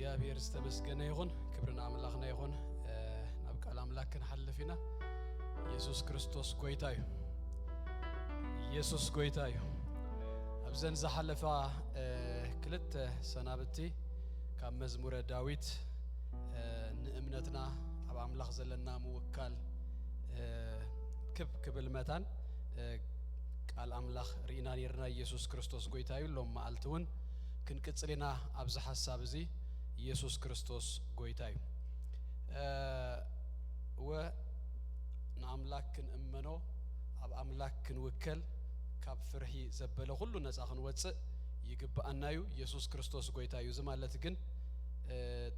እግዚአብሔር ዝተመስገነ ይሁን ክብርና አምላክና ይሁን ናብ ቃል አምላክን ሐለፊና ኢየሱስ ክርስቶስ ጎይታዩ ኢየሱስ ጎይታዩ አብዘን ዘሐለፋ ክልተ ሰናብቲ ካብ መዝሙረ ዳዊት ንእምነትና አብ አምላክ ዘለና ሙወካል ክብል መታን ቃል አምላክ ሪና ነርና ኢየሱስ ክርስቶስ ጎይታዩ ሎም ማልቱን ክንቅጽልና አብዝ ሐሳብ እዚ ኢየሱስ ክርስቶስ ጎይታዩ ወናምላክን እመኖ አብ አምላክን ወከል ካብ ፍርሂ ዘበለ ሁሉ ነፃኽን ወጽእ ይግባአናዩ ኢየሱስ ክርስቶስ ጎይታዩ ዝማለት ግን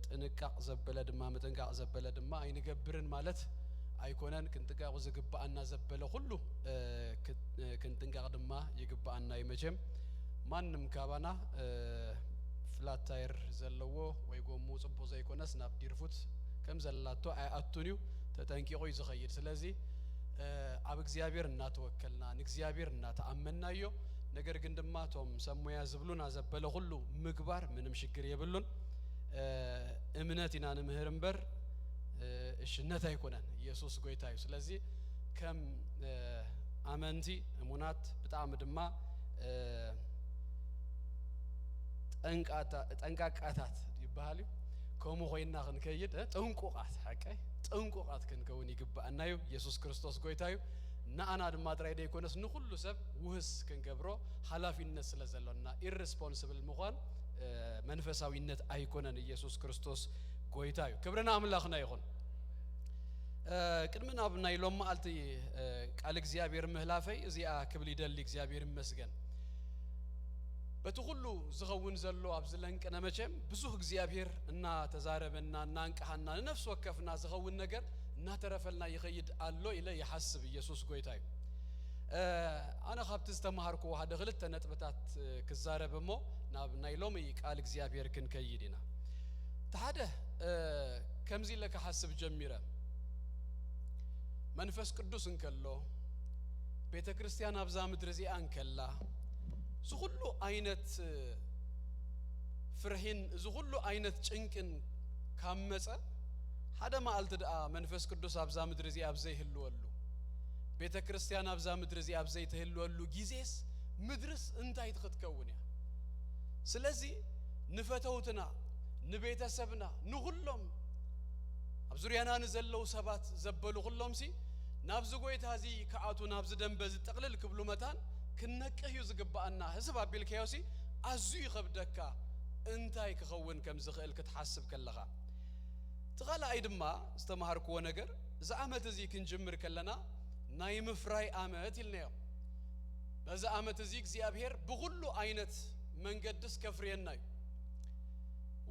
ጥንቃቅ ዘበለ ድማ መጥንቃቅ ዘበለ ድማ አይንገብርን ማለት አይኮነን ክንጥቃቁ ዝግባአና ዘበለ ሁሉ ክንጥንቃቅ ድማ ይግባአና ይመጀም ማንንም ካባና ፍላት ታየር ዘለዎ ወይ ጎሙ ጽቦ ዘይኮነስ ናብ ዲርፉት ከም ዘላቶ አያቱኒው ተጠንቂቆ ይዝኸይድ ስለዚህ አብ እግዚአብሔር እናተወከልና ንእግዚአብሔር እናተአመናዮ ነገር ግን ድማ ቶም ሰሙያ ዝብሉና ዘበለ ሁሉ ምግባር ምንም ችግር የብሉን እምነትና ንምህርንበር እሽነት አይኮነን ኢየሱስ ጎይታዩ ስለዚህ ከም አመንቲ እሙናት በጣም ድማ ጠንቃቃታት ይባሃሉ ኮሙ ሆይና ክንከይድ ጠንቆቃት ሐቀይ ጠንቆቃት ክንከውን ይግባአናዩ ኢየሱስ ክርስቶስ ጎይታዩ ናአና ድማ ድራይደ ይኮነስ ንሁሉ ሰብ ውህስ ክንገብሮ ሐላፊነት ስለዘለና ኢሬስፖንሲብል መሆን መንፈሳዊነት አይኮነን ኢየሱስ ክርስቶስ ጎይታዩ ክብርና አምላክና ይሁን ቅድምና ብናይ ሎም ማልቲ ቃል እግዚአብሔር ምህላፈይ እዚያ ክብል ይደል እግዚአብሔር ይመስገን በትሁሉ ዝኸውን ዘሎ አብዝለንቀነ መቼም ብዙ እግዚአብሔር እና ተዛረበና እናንቀሃና ነፍስ ወከፍና ዝኸውን ነገር እና ተረፈልና ይኸይድ አሎ ኢለ ይሐስብ ኢየሱስ ጎይታዩ አና ኻብት ዝተማሃርኩ ዋሃደ ግልተ ነጥብታት ክዛረበሞ ናብ ናይሎም ቃል እግዚአብሔር ክንከይድና ታደ ከምዚ ለከ ሐስብ ጀሚረ መንፈስ ቅዱስ እንከሎ ቤተ ክርስቲያን አብዛ ምድር ዚያ እንከላ ዝሁሉ አይነት ፍርሂን ዝሁሉ አይነት ጭንቅን ካመጸ ሓደ ማልት ዳ መንፈስ ቅዱስ አብዛ ምድር ዚያ አብዘ ይህልወሉ ቤተ ክርስቲያን አብዛ ምድር ዚያ አብዘ ይተህልወሉ ጊዜስ ምድርስ እንታይ ትከውን ስለዚህ ንፈተውትና ንቤተሰብና ንሁሉም አብዙሪያና ንዘለው ሰባት ዘበሉ ሁሉም ሲ ናብዝ ጎይታ ዚ ከአቱ ናብዝ ደንበዝ ጠቅልል ክብሉ መታን كنكهيو زغبانا حسب ابيلكيوسي ازو يخبدكا انتاي كخون كم زخيل كتحسب كلغا تغلا ايدما استمهركو ነገር زعامت زي كنجمر كلنا ناي مفراي امت يلنيو بذا امت زي እግዚአብሔር بكل አይነት መንገድስ ከፍሬናይ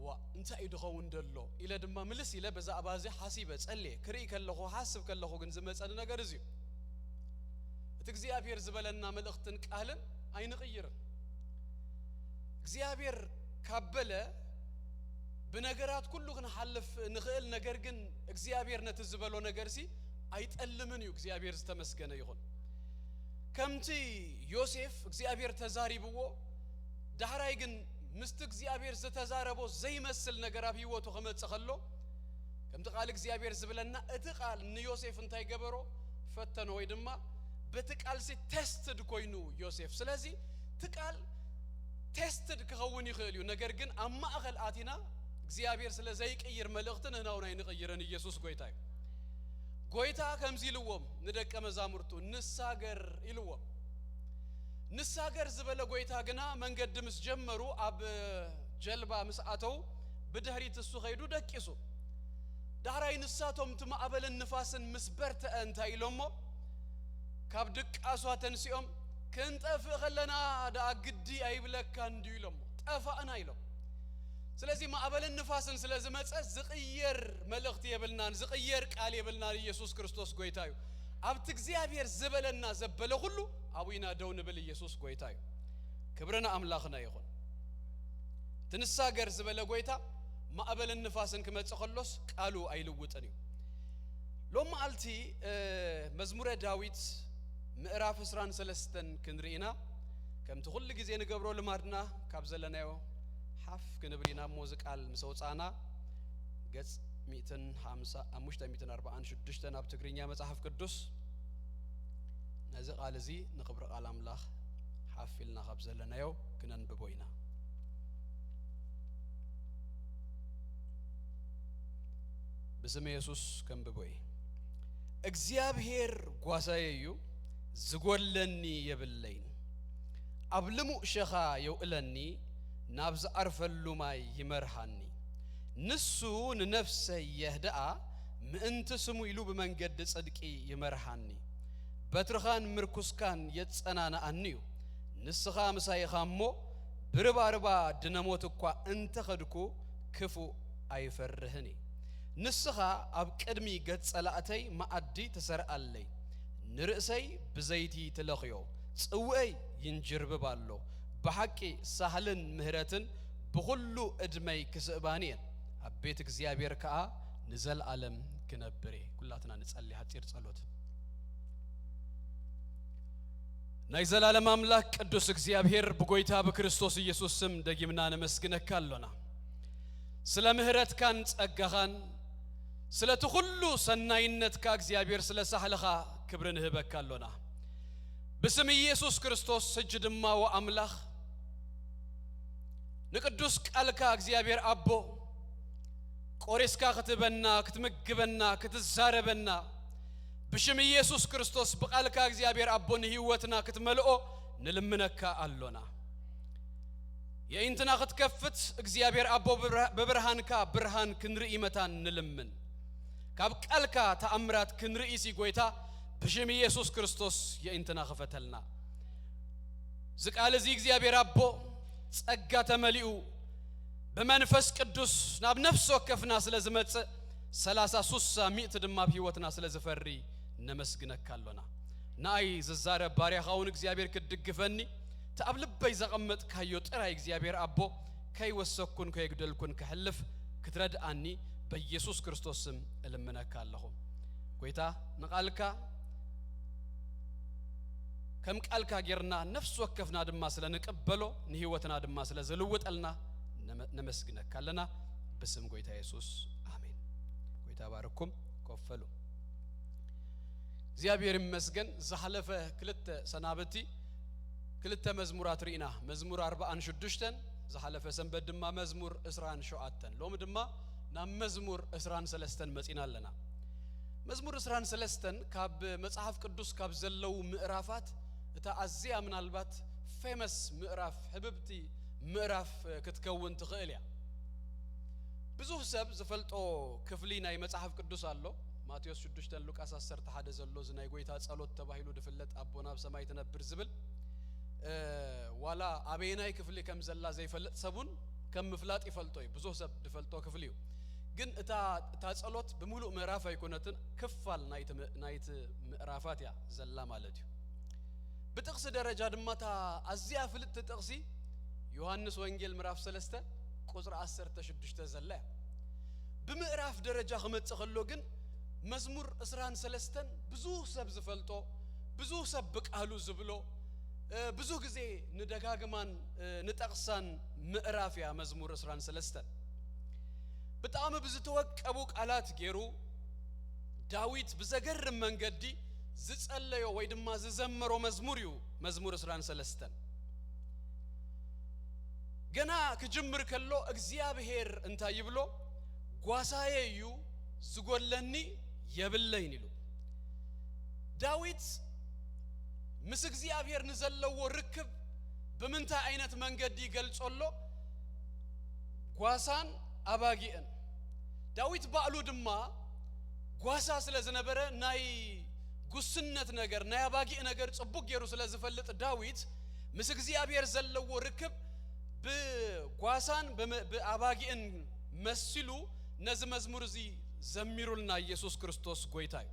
ዋ እንታይ ድኸው እንደሎ ኢለ ድማ ምልስ ኢለ በዛ አባዚ ሐሲበ ጸልየ ክሪ ከለኹ ሐስብ ከለኹ ግን ዝመጸል ነገር እዚ እግዚአብሔር ዝበለና መልእክትን ቃልን አይንቀይር እግዚአብሔር ካበለ በነገራት ሁሉ ግን ሐልፍ ንخእል ነገር ግን እግዚአብሔር ነትዝበሎ ነገር ሲ አይጠልምን እዩ እግዚአብሔር ዝተመስገነ ይሁን ከምቲ ዮሴፍ እግዚአብሔር ተዛሪብዎ ዳህራይ ግን ምስት እግዚአብሔር ዝተዛረቦ ዘይመስል ነገር አብ ህይወቱ ከመጸኸሎ ከምቲ ቃል እግዚአብሔር ዝበለና እቲ ቃል ንዮሴፍ እንታይ ገበሮ ፈተነ ወይ ድማ በትቃል ሲ ቴስትድ ኮይኑ ዮሴፍ ስለዚህ ትቃል ቴስትድ ከኸውን ይኸልዩ ነገር ግን አማእኸል አቲና እግዚአብሔር ስለዘይቀይር መልእክትን ህናውና ይንቀይረን ኢየሱስ ጎይታዩ ጎይታ ከምዚ ይልዎም ንደቀ መዛሙርቱ ንሳገር ይልዎም ንሳገር ዝበለ ጎይታ ግና መንገድ ምስ ጀመሩ አብ ጀልባ ምስአተው በድህሪት እሱ ኸይዱ ደቂሱ ዳራይ ንሳቶም ትማዕበል ንፋስን ምስበርተ እንታይ ኢሎሞ ካብ ድቃሷ ተንሲኦም ክንጠፍ ኸለና ዳግዲ አይብለካ እንዲሎም ጠፋና ይሎም ስለዚህ ማዕበል ንፋስን ስለዝመጸ ዝቅየር መልእክት የብልናን ዝቅየር ቃል የብልናን ኢየሱስ ክርስቶስ ጎይታዩ አብት እግዚአብሔር ዝበለና ዘበለ ሁሉ አቡይና ደውን ብል ኢየሱስ ጎይታዩ ክብርና አምላክና ይሁን ትንሳገር ዝበለ ጎይታ ማዕበል ንፋስን ከመጸኸሎስ ቃሉ አይልውጥን ሎም አልቲ መዝሙረ ዳዊት ምዕራፍ 13 ክንሪና ከምት ሁሉ ጊዜ ንገብሮ ለማድና ካብ ዘለናዮ حف كنبرينا موزقال مسوصانا ገጽ 150 ናብ ትግርኛ መጽሐፍ ቅዱስ ነዚ ቃል እዚ ንኽብር ቃል አምላኽ ሓፊልና ካብ ዘለናዮ ክነንብቦ ኢና በስመ ኢየሱስ ከንብቦይ እግዚአብሔር ጓሳዬ እዩ ዝጎለኒ የብለይን አብልሙ ሸኻ የውእለኒ ናብ ዝአርፈሉ ማይ ይመርሃኒ ንሱ ንነፍሰ የህደአ ምእንተ ስሙ ኢሉ በመንገድ ጽድቂ ይመርሃኒ በትርኻን ምርኩስካን የጸናናአኒዩ ንስኻ ምሳይኻሞ ብርባርባ ድነሞት እኳ እንተ ኸድኩ ክፉ አይፈርህኒ ንስኻ አብ ቅድሚ ገጸላእተይ ማዕዲ ተሰርአለይ ንርእሰይ ብዘይቲ ትለኽዮ ጽውአይ ይንጅርብባሎ በሐቂ ሳህልን ምህረትን በሁሉ እድመይ ክስባኒን አቤት እግዚአብሔር ከአ ንዘል ዓለም ክነብሬ ኩላትና ንጸልይ ሐጢር ጸሎት ናይ ዘላለም አምላክ ቅዱስ እግዚአብሔር በጎይታ በክርስቶስ ኢየሱስ ስም ደግምና ነመስግነካለና ስለ ምህረት ካን ጸጋኻን ስለ ተሁሉ ሰናይነት ከእግዚአብሔር ስለ ሳህለኻ ክብርን ህበካለና በስም ኢየሱስ ክርስቶስ ስጅድማ ወአምላኽ ንቅዱስ ቃልካ እግዚአብሔር አቦ ቆሬስካ ክትበና ክትመግበና ክትዛረበና በሽም ኢየሱስ ክርስቶስ በቃልካ እግዚአብሔር አቦን ህይወትና ክትመልኦ ንልምነካ አሎና የእንትና ክትከፍት እግዚአብሔር አቦ በብርሃንካ ብርሃን ክንርኢ መታን ንልምን ካብ ቃልካ ተአምራት ክንርኢ ሲጎይታ በሽም ኢየሱስ ክርስቶስ የእንትና ኸፈተልና ዝቃል እዚ እግዚአብሔር አቦ ጸጋ ተመሊኡ በመንፈስ ቅዱስ ናብ ነፍስ ወከፍና ስለ ዝመጽ 33 ሚእት ድማ በህይወትና ስለ ዝፈሪ ነመስግነካለና ናይ ዝዛረ ባሪያኻውን እግዚአብሔር ክድግፈኒ ተአብልበይ ዘቀመጥ ካዮ ጥራይ እግዚአብሔር አቦ ከይወሰኩን ከይግደልኩን ከሕልፍ ክትረድአኒ በኢየሱስ ክርስቶስ ስም እልምነካለሁ ጎይታ ንቃልካ ከም ቃልካ ጌርና ነፍስ ወከፍና ድማ ስለ ንቀበሎ ንህይወትና ድማ ስለ ዘልውጠልና ነመስግነካለና በስም ጎይታ ኢየሱስ አሜን ጎይታ ባረኩም ኮፈሉ እግዚአብሔር ይመስገን ዘሐለፈ ክልተ ሰናበቲ ክልተ መዝሙራት ሪና መዝሙር 46 ዘሐለፈ ሰንበት ድማ መዝሙር 27 ሎም ድማ ናብ መዝሙር 23 መጽናለና መዝሙር 23 ካብ መጽሐፍ ቅዱስ ካብ ዘለው ምዕራፋት እታ አዚያ ምናልባት ፌመስ ምዕራፍ ህብብቲ ምዕራፍ ክትከውን ትኽእልያ ብዙ ሰብ ዝፈልጦ ክፍሊ ናይ መጽሐፍ ቅዱስ አሎ ማቴዎስ 6 ሉቃስ 10 ሓደ ዘሎ ዝናይ ጎይታ ጸሎት ተባሂሉ ድፍለጥ አቦና በሰማይ ተነብር ዝብል ዋላ አቤናይ ክፍሊ ከም ዘላ ዘይፈልጥ ሰቡን ከም ምፍላጥ ይፈልጦይ ብዙ ሰብ ድፈልጦ ክፍሊዩ ግን እታ ጸሎት በሙሉ ምዕራፍ አይኮነትን ክፋል ናይት ምዕራፋት ያ ዘላ ማለት እዩ በጥቅስ ደረጃ ድማታ አዚያ ፍልጥ ጥቅሲ ዮሐንስ ወንጌል ምዕራፍ 3 ቁጥር 16 ዘላ በምዕራፍ ደረጃ ከመጽኸሎ ግን መዝሙር 23 ብዙ ሰብ ዝፈልጦ ብዙ ሰብ በቃሉ ዝብሎ ብዙ ጊዜ ንደጋግማን ንጠቅሳን ምዕራፍ ያ መዝሙር 23 በጣም ብዙ ተወቀቡ ቃላት ጌሩ ዳዊት በዘገርም መንገዲ ዝጸለዮ ወይ ድማ ዝዘመሮ መዝሙር እዩ መዝሙር 23 ገና ከጅምር ከሎ እግዚአብሔር እንታይ ይብሎ ጓሳዬ እዩ ዝጎለኒ የብለይን ይሉ ዳዊት ምስ እግዚአብሔር ንዘለዎ ርክብ በምንታ አይነት መንገድ ይገልጾሎ ጓሳን አባጊን ዳዊት ባዕሉ ድማ ጓሳ ስለ ዝነበረ ናይ ጉስነት ነገር ናይ አባጊ ነገር ጽቡቅ ጌሩ ስለ ዝፈልጥ ዳዊት ምስ እግዚአብሔር ዘለዎ ርክብ በጓሳን በአባጊን መስሉ ነዝ መዝሙር እዚ ዘሚሩልና ኢየሱስ ክርስቶስ ጎይታዩ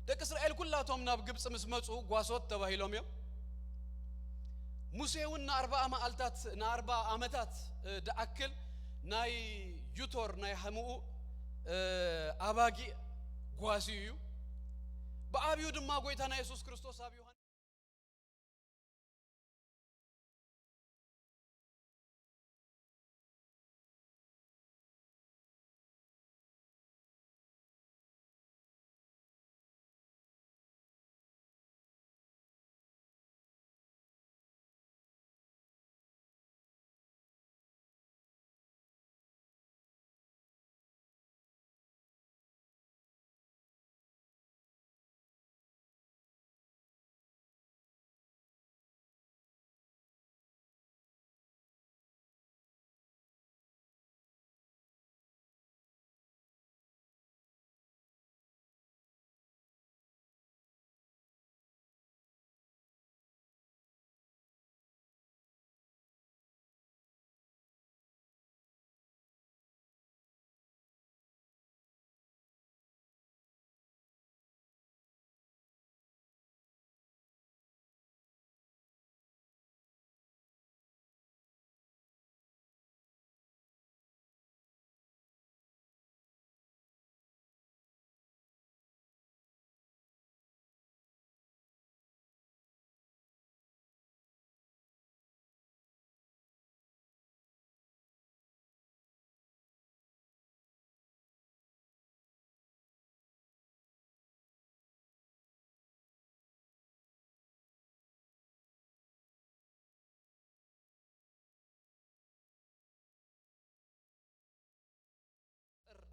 ደቅ እስራኤል ኩላቶም ናብ ግብጽ መስመጹ ጓሶት ተባሂሎም እዮም ሙሴውና 40 ዓመታት ደአክል ናይ ዩቶር ናይ ሐሙኡ አባጊ ጓሲዩ በአብዩ ድማ ጎይታና ኢየሱስ ክርስቶስ አብዩ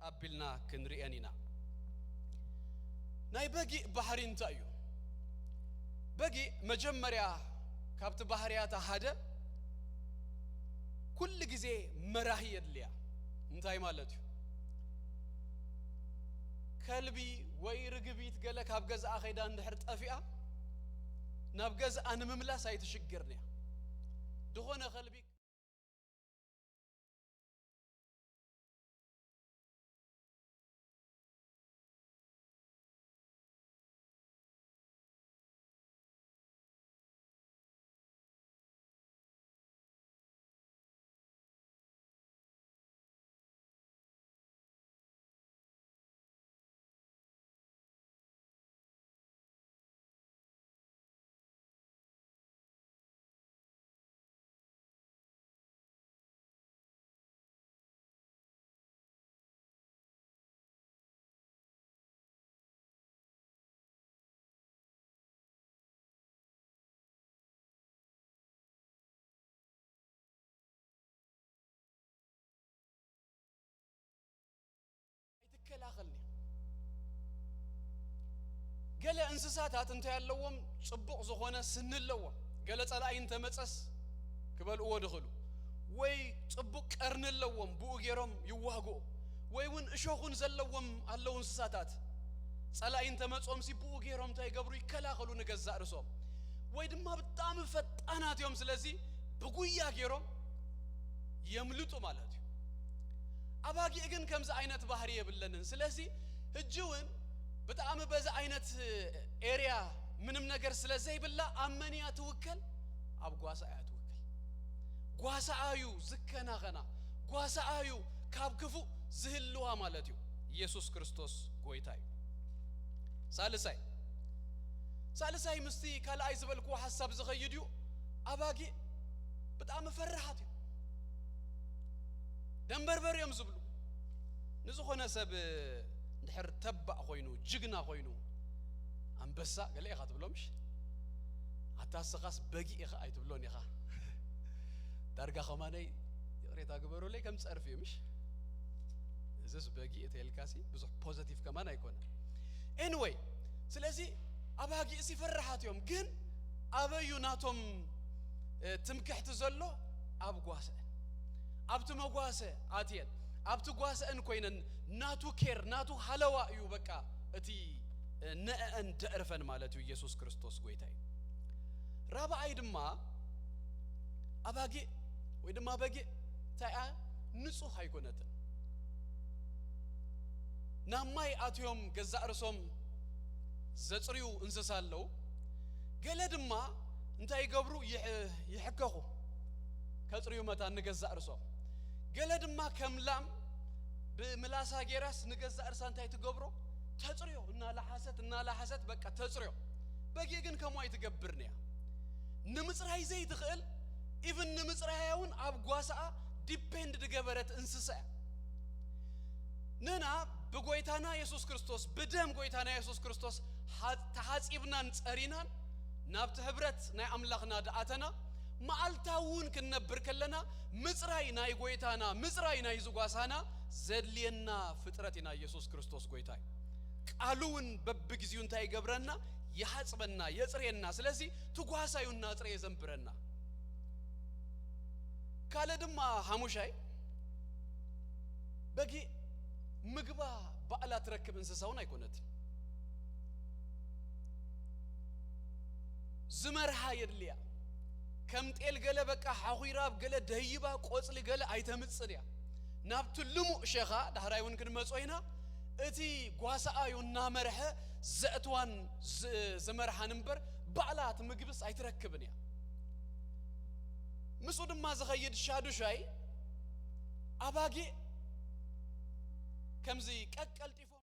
أبلنا كنريانينا ناي بقي بحرين تأيو بقي مجمريا كابت بحريات هذا كل جزء مراهي الليا انتهي مالتي كلبي ويرقبيت قالك هبجز أخيدا نحرت أفئة نبجز أنا مملا سايتشجرني دخونا قلبي كلاخلني قال انسسات انت ياللوم صبق زخونه سنلوا قال صلاي انت مصص كبلوا دخلوا وي صبق قرنلوم بوغيرم يواغو وي ون اشوخون زلوم الله انسساتات صلاي انت مصوم سي بوغيرم تاي غبرو يكلاخلو نغزا رسوم وي دما بጣም ፈጣናትዮም ስለዚህ በጉያ ገሮም يملطو ማለት أباقي إجن كم زعينة بحرية بلنن سلاسي الجوين بتأمل بز عينة area من نجار سلاسي بالله أمني أتوكل أب قاسا أتوكل قاسا أيو زكنا غنا قاسا أيو كاب كفو زهلوها مالتيو يسوع كريستوس قويتاي سالساي مستي كلا أيزبل كوا حساب زغيديو أباقي بتأمل فرحاتي دمبربر يوم زبلو نزخنا سب نحر تبع خوينو جقنا خوينو أنبسا قال لي إخا تبلومش حتى السقاس بقي إخا أي تبلون إخا درجة خماني يقريت أقبروا لي كم تعرف يمش إذا بقي إتهالكاسي بزح positive كمان يكون anyway سلازي أباقي إسي فرحات يوم جن أبا يوناتهم تمكحت زلو أبقواسه أبتو مقواسة آتين أبتو قواسة إن كوينن ناتو كير ناتو حلوة يوبكا أتي نأن تعرفن مالتو يسوع كريستوس قويتاي رابع أيدما أباقي ويدما باقي تايا نسو هايكونتن ناماي آتيوم جزاء رسوم زتريو انسسالو قلدما انتاي قبرو يحكخو كتريو متى نجزاء رسوم قلد ما كملام بملاسا جيراس نجزاء رسان تاي تقبرو تزريو إنها لحست بقى تزريو بقى يجن كم وايد تقبرنيا نمسر هاي زي تخيل even نمسر هايون أبغاسا depend تجبرت إنسسا ننا بقويتنا يسوع كريستوس بدم قويتنا يسوع كريستوس تحس ابننا نسأرينا نبت هبرت نا أملاقنا دعاتنا ما ألتاون كنا بركلنا مزراي ناي قويتانا مزراي ناي زوجاسانا زدلينا فترتنا يسوع كريستوس قويتاي قالون ببجزيون تاي قبرنا يحسبنا يزرينا سلسي تقواسايون نازري زنبرنا كالدما هموشاي بقي مقبا بقلا تركب انسساون يكونت زمرها يدليا كم تقل قال بقى حويراب قال دهيبا قوصل قال ايتمصريا نابت لمو شيخا دهرايون كن مصوينا اتي غواسايون نامرها زأتوان زمرها نمبر بعلات مقبس ايتركبنيا مسود ما زغيد شادو شاي اباقي كمزي قلطيفو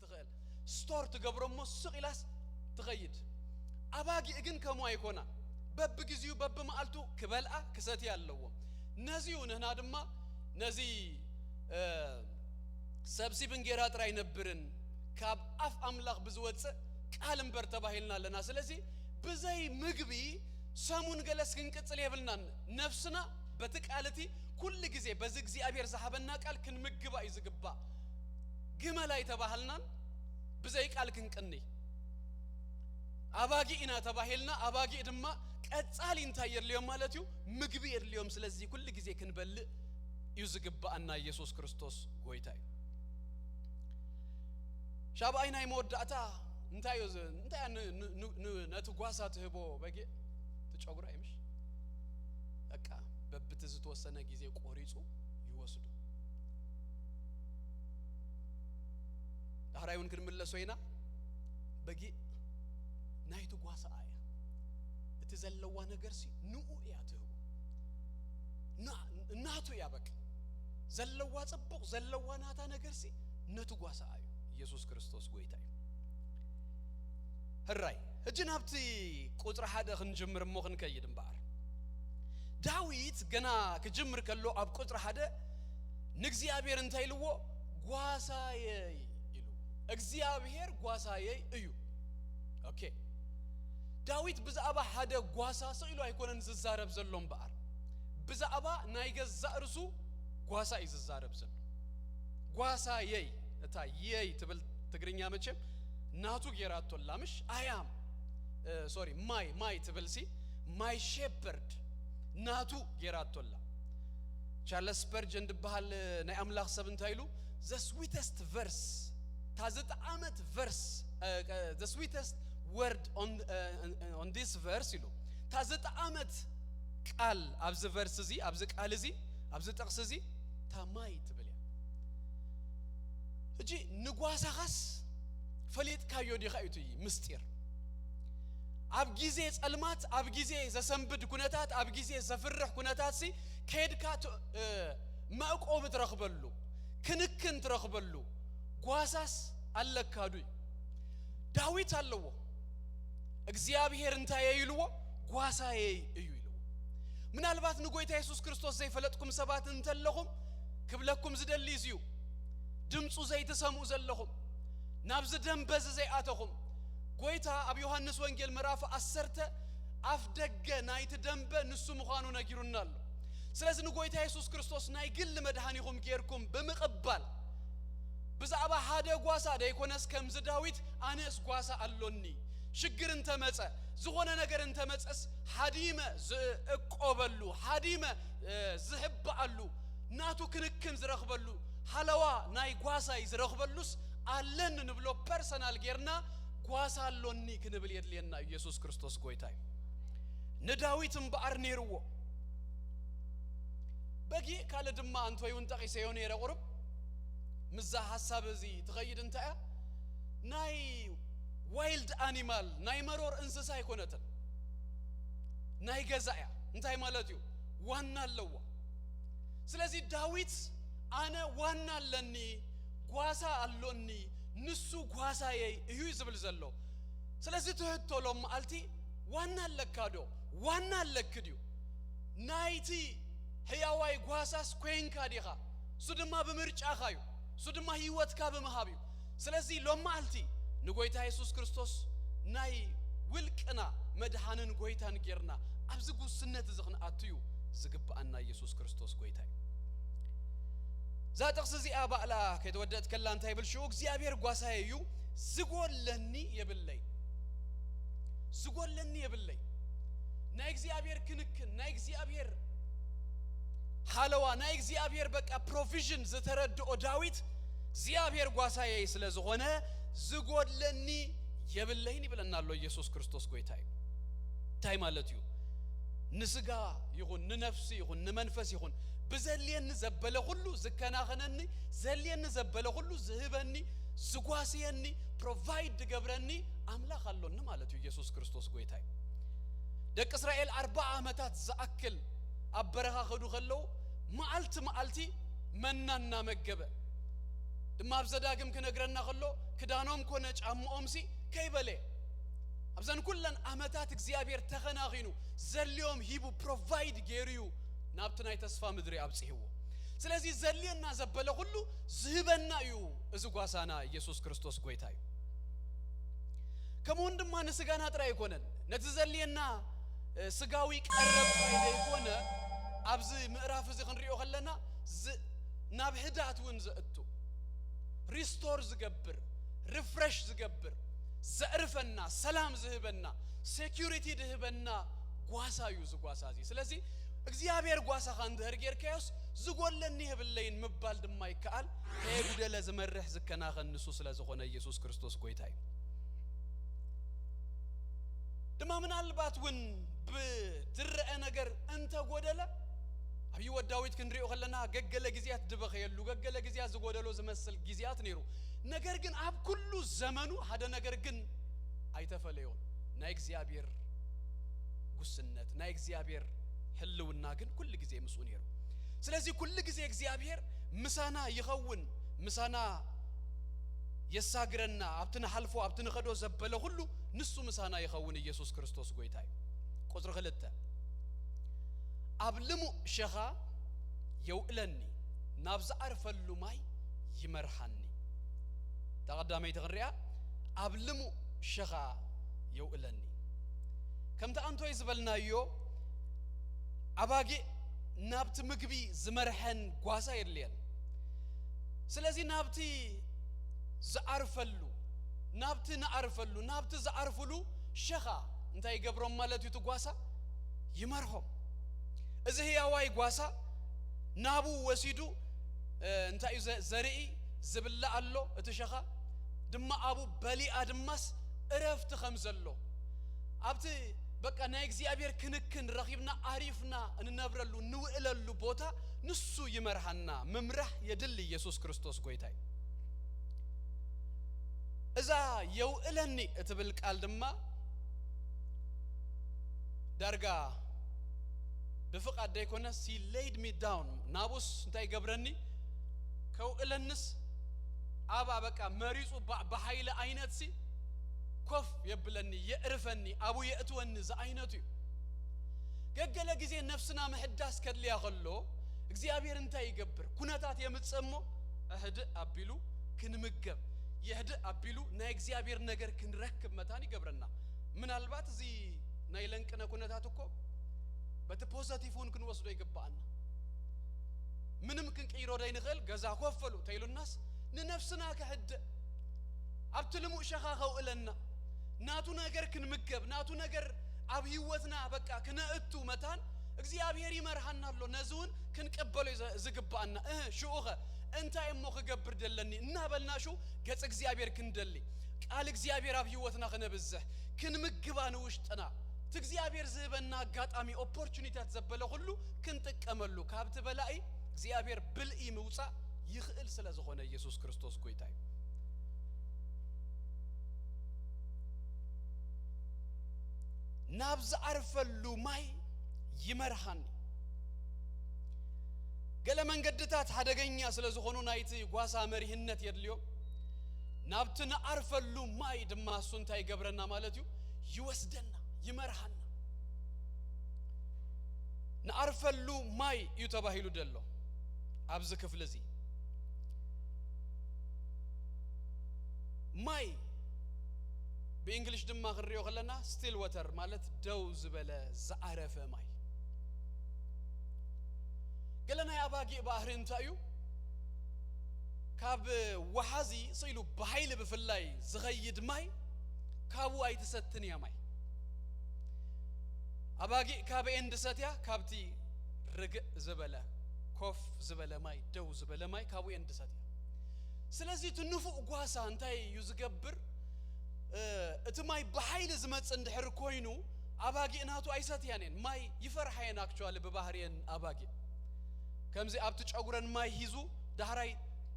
تغير ستور تقبرو مسق إلاس تغيد أباقي إجن كمو يكونا بب جزيو بب مالتو كبلأ كساتي اللوم نزيو نهنا دما نزي سبسي بنجيرات راي نبرن ካብ አፍ አምላኽ ብዝወጽ ቃል እምበር ተባሂልና ለና ስለዚህ ብዘይ ምግቢ ሰሙን ገለስ ክንቅጽል የብልናን ነፍስና በትቃልቲ ኩል ጊዜ በዚ እግዚአብሔር ዘሐበና ቃል ክንምግባ ይዝግባ ግመላይ ተባህልናን ብዘይ ቃል ክንቅኒ አባጊ ኢና ተባሂልና አባጊ ድማ ቀጻል እንታየር ሊዮም ማለትዩ ምግቢ ይርሊዮም ስለዚህ ኩል ጊዜ ክንበል ይዝግባና ኢየሱስ ክርስቶስ ጎይታይ ሻባይና ይሞዳታ እንታዩ እንታያ ነትጓሳት ህቦ በጌ ተጨጉራ አይምሽ በቃ በብትዝ ተወሰነ ጊዜ ቆሪጹ ይወስዱ ዳራዩን ክንመለሶይና በጌ ናይቱ ጓሳ አያ እትዘለዋ ነገር ሲ ንኡ ያተው ናቱ ያበቅ ዘለዋ ጽቡቅ ዘለዋ ናታ ነገር ሲ ነቱ ጓሳ አዩ ኢየሱስ ክርስቶስ ጎይታይ ህራይ እጅናብቲ ቁጥር 1 ክንጀምር ሞኽን ከይድም ባር ዳዊት ገና ከጀምር ከሎ አብ ቁጥር 1 ንግዚአብሔር እንታይልዎ ጓሳዬ ይሉ እግዚአብሔር ጓሳዬ እዩ ኦኬ ዳዊት ብዛዕባ ሓደ ጓሳ ሰኢሉ አይኮነን ዝዛረብ ዘሎም ባር ብዛዕባ ናይገዛ እርሱ ጓሳ ይዝዛረብ ዘሎ ጓሳዬ እታ የይ ትብል ትግርኛ መቼም ናቱ ጌራቶላምሽ አያም ሶሪ ማይ ትብልሲ ማይ ሼፐርድ ናቱ ጌራቶላ ቻርልስ ስፐርጀን ድባል ናይ አምላኽ ሰብ እንታይሉ the sweetest verse ታዘጥ አመት verse the sweetest word on this verse ይሉ ታዘጥ አመት ቃል አብዝ verse እዚ አብዝ ቃል እዚ አብዝ ጥቅስ እዚ ታማይ ትብልያ እጂ ንጓሳኻስ ፈሊጥ ካዮ ዲኻይቱ ምስጢር አብ ጊዜ ጸልማት አብ ጊዜ ዘሰንብድ ኩነታት አብ ጊዜ ዘፍርህ ኩነታት ሲ ከድካ ማቆብ ትረኽበሉ ክንክን ትረኽበሉ ጓሳስ አለካዱ ዳዊት አለዎ እግዚአብሔር እንታየ ይልዎ ጓሳዬ እዩ ይልዎ ምናልባት ንጎይታ ኢየሱስ ክርስቶስ ዘይፈለጥኩም ሰባት እንተለኹም ክብለኩም ዝደልይዝዩ ድምጹ ዘይተሰሙ ዘለኹም ናብዝ ደንበዝ ዘይአተኹም ጎይታ አብ ዮሐንስ ወንጌል ምዕራፍ 10 አፍደገ ናይት ደንበ ንሱ ምዃኑ ነጊሩናል ስለዚህ ንጎይታ ኢየሱስ ክርስቶስ ናይ ግል መድኃኒኹም ጌርኩም በመቀበል ብዛዕባ ሓደ ጓሳ ደይኮነስ ከምዝ ዳዊት አነስ ጓሳ አሎኒ ሽግር እንተመጸ ዝሆነ ነገር እንተመጸስ ሐዲመ ዝቆበሉ ሐዲመ ዝህባሉ ናቱ ክንክን ዝረኽበሉ ሐለዋ ናይ ጓሳይ ዝረኽበሉስ አለን ንብሎ ፐርሰናል ጌርና ጓሳ አሎኒ ክንብል የድልየና ኢየሱስ ክርስቶስ ጎይታይ ንዳዊትም በአርኔርዎ በጊ ካለ ድማ አንተ ይውን ጠቂሰዮን የረቁርብ ምዛ ሐሳብ እዚ ትኸይድ እንታያ ናይ ዋይልድ አኒማል ናይ መሮር እንስሳ ይኮነተን ናይ ገዛያ እንታይ ማለትዩ ዋና አለዋ ስለዚህ ዳዊት አነ ዋና አለኒ ጓሳ አሎኒ ንሱ ጓሳዬ እዩ ይዝብል ዘሎ ስለዚህ ተህቶሎም ማልቲ ዋና ለካዶ ዋና ለክዲዩ ናይቲ ህያዋይ ጓሳስ ኮይንካ ዲኻ ሱድማ በምርጫ ኻዩ ሱድማ ህይወትካ በመሃቢዩ ስለዚህ ሎማልቲ ንጎይታ ኢየሱስ ክርስቶስ ናይ ውልቅና መድኃንን ጎይታን ጌርና አብዝ ጉስነት ዝኽን አትዩ ዝግባአና ኢየሱስ ክርስቶስ ጎይታይ ዛጥቅስ እዚ አባላ ከይተወደት ከላንታ ይብልሹ እግዚአብሔር ጓሳዬ እዩ ዝጎለኒ የብለይ ናይ እግዚአብሔር ክንክን ናይ እግዚአብሔር ሐለዋ ናይ እግዚአብሔር በቃ ፕሮቪዥን ዘተረድኦ ዳዊት እግዚአብሔር ጓሳዬ ስለዝሆነ ዝጎለኒ የብለይን ይብለናል ኢየሱስ ክርስቶስ ጎይታይ ታይ ማለትዩ ንስጋ ይሁን ንነፍስ ይሁን ንመንፈስ ይሁን በዘልየን ዘበለ ሁሉ ዝከናኸነኒ ዘልየን ዘበለ ሁሉ ዝህበኒ ዝጓስየኒ ፕሮቫይድ ገብረኒ አምላኽ አሎን ማለትዩ ኢየሱስ ክርስቶስ ጎይታይ ደቅ እስራኤል 40 ዓመታት ዘአክል አበረኻ ኸዱ ኸለው ማልቲ መናና መገበ ድማ አብዘዳግም ከነግረና ኸሎ ክዳኖም ኮነ ጫምኦምሲ ከይበለ አብዘን ኩለን ዓመታት እግዚአብሔር ተኸናኺኑ ዘልዮም ሂቡ ፕሮቫይድ ጌሪዩ ናብትናይ ተስፋ ምድሪ አብጽሕዎ ስለዚህ ዘልየና ዘበለ ሁሉ ዝህበና እዩ እዚ ጓሳና ኢየሱስ ክርስቶስ ጎይታይ ከመ ወንድማነ ስጋና ጥራ ይኮነን ነቲ ዘልየና ስጋዊ ቀረብ ፋይዳ ይኮነ ኣብዚ ምዕራፍ እዚ ክንሪኦ ከለና ናብ ህዳት ውን ዘእቱ ሪስቶር ዝገብር ሪፍሬሽ ዝገብር ዘዕርፈና ሰላም ዝህበና ሴኩሪቲ ዝህበና ጓሳ እዩ ዝጓሳ እዚ ስለዚህ እግዚአብሔር ጓሳ ካንደር ጌርካዮስ ዝጎለኒ ይብለይን ምባል ድማ ይካል ከይጉደለ ዝመርሕ ዝከናኸንሱ ስለዝኾነ ኢየሱስ ክርስቶስ ጎይታይ ድማ ምናልባት ውን ብድርአ ነገር እንተ ጎደለ አብይ ወዳዊት ክንሪኦ ከለና ገገለ ግዚያት ድበኸየሉ ገገለ ግዚያት ዝጎደሎ ዝመስል ግዚያት ነይሩ ነገር ግን አብ ኩሉ ዘመኑ ሓደ ነገር ግን አይተፈለዮን ናይ እግዚአብሔር ጉስነት ናይ እግዚአብሔር ህልውና ግን ኩሉ ጊዜ ምስኡ ነይሩ ስለዚህ ኩሉ ጊዜ እግዚአብሔር ምሳና ይኸውን ምሳና የሳግረና አብተና ሐልፎ አብተና ኸዶ ዘበለ ሁሉ ንሱ ምሳና ይኸውን ኢየሱስ ክርስቶስ ጎይታይ ቁጥር 2 አብልሙ ሸኻ የውለኒ ናብ ዘዓርፈሉ ማይ ይመርሐኒ ተቀዳመይ ተቅሪያ አብልሙ ሸኻ የውለኒ ከምታ አንቶ ይዝበልናዮ አባጌ ናብቲ ምግቢ ዝመርሐን ጓሳ የርልየን ስለዚህ ናብቲ ዘዓርፈሉ ናብቲ ነዓርፈሉ ናብቲ ዘዓርፈሉ ሸኻ እንታይ ይገብሮም ማለት እዩ ጓሳ ይመርሖም እዚ ህያዋይ ጓሳ ናቡ ወሲዱ እንታይ ዘርኢ ዝብላ አሎ እቲ ሸኻ ድማ አቡ በሊ አድማስ እረፍት ከምዘሎ አብቲ በቃ ናይ እግዚአብሔር ክንክን ረኺብና አሪፍና እንነብረሉ ንውዕለሉ ቦታ ንሱ ይመርሐና መምራህ የድል ኢየሱስ ክርስቶስ ጎይታይ እዛ የውዕለኒ እትብል ቃል ድማ ዳርጋ بفقد دايكونا he laid me down ናቡስ እንታይ ገብረኒ ከውዕለንስ አባ በቃ መሪጹ በኃይለ አይነት ሲ ኮፍ የብለኒ የዕርፈኒ አቡ የእትወን ዛ አይነቱ ገገለ ጊዜ ነፍስና መህዳስ ከድልያ ከሎ እግዚአብሔር እንታይ ይገብር ኩነታት የምጽሞ እህድ አቢሉ ክንምገብ የህድ አቢሉ ናይ እግዚአብሔር ነገር ክንረክብ መታን ይገብርና ምናልባት እዚ ናይ ለንቅነ ኩነታት እኮ በተፖዚቲቭን ክንወስዶ ይገባና ምንም ክንቀይሮ ዳይንኸል ገዛ ኮፈሉ ተይሉናስ ንነፍስና ከህድ አብትልሙ ሸኻኸው እለና ናቱ ነገር ክንምገብ ናቱ ነገር አብ ህይወትና በቃ ከነእቱ መታን እግዚአብሔር ይመርሐናሎ ነዙን ክንቀበሉ ዝግባና ሹኡኸ እንታይ እሞ ከገብር ደለኒ እና በልናሹ ገጽ እግዚአብሔር ክንደሊ ቃል እግዚአብሔር አብ ህይወትና ከነብዝህ ክንምግባን ውሽጥና እግዚአብሔር ዝህበና አጋጣሚ ኦፖርቹኒቲ ተዘበለ ሁሉ ክንጥቀመሉ ካብት በላይ እግዚአብሔር ብልኢ ምውጻ ይኽእል ስለዝኾነ ኢየሱስ ክርስቶስ ጎይታይ ናብዝ አርፈሉ ማይ ይመርሐኒ ገለ መንገድታት አደገኛ ስለዝኾኑ ናይቲ ጓሳ መሪህነት የድልዮ ናብትና አርፈሉ ማይ ድማሱ እንታይ ገብረና ማለት ይወስደና ይመርሐና ናርፈሉ ማይ ይተባሂሉ ደሎ አብዝ ክፍል እዚ ማይ በእንግሊሽ ድማ ክሪዮ ከለና ስቲል ዋተር ማለት ደው ዝበለ ዘዓረፈ ማይ ገለና ያባጊ ባህር እንታዩ ካብ ወሐዚ ሲሉ በኃይል በፍላይ ዝኸይድ ማይ ካቡ አይተሰትን ያማይ አባጊ ካብ ኤንድ ሰትያ ካብቲ ርግ ዝበለ ኮፍ ዝበለ ማይ ደው ዝበለ ማይ ካቡ ኤንድ ሰትያ ስለዚህ ትንፉ ጓሳ እንታይ ይዝገብር እቲ ማይ በኃይል ዝመጽ እንድሕር ኮይኑ አባጊ እናቱ አይሰትያኔን ማይ ይፈርሐየን አክቹአሊ በባህሪየን አባጊ ከምዚ አብቲ ጨጉረን ማይ ሂዙ ዳህራይ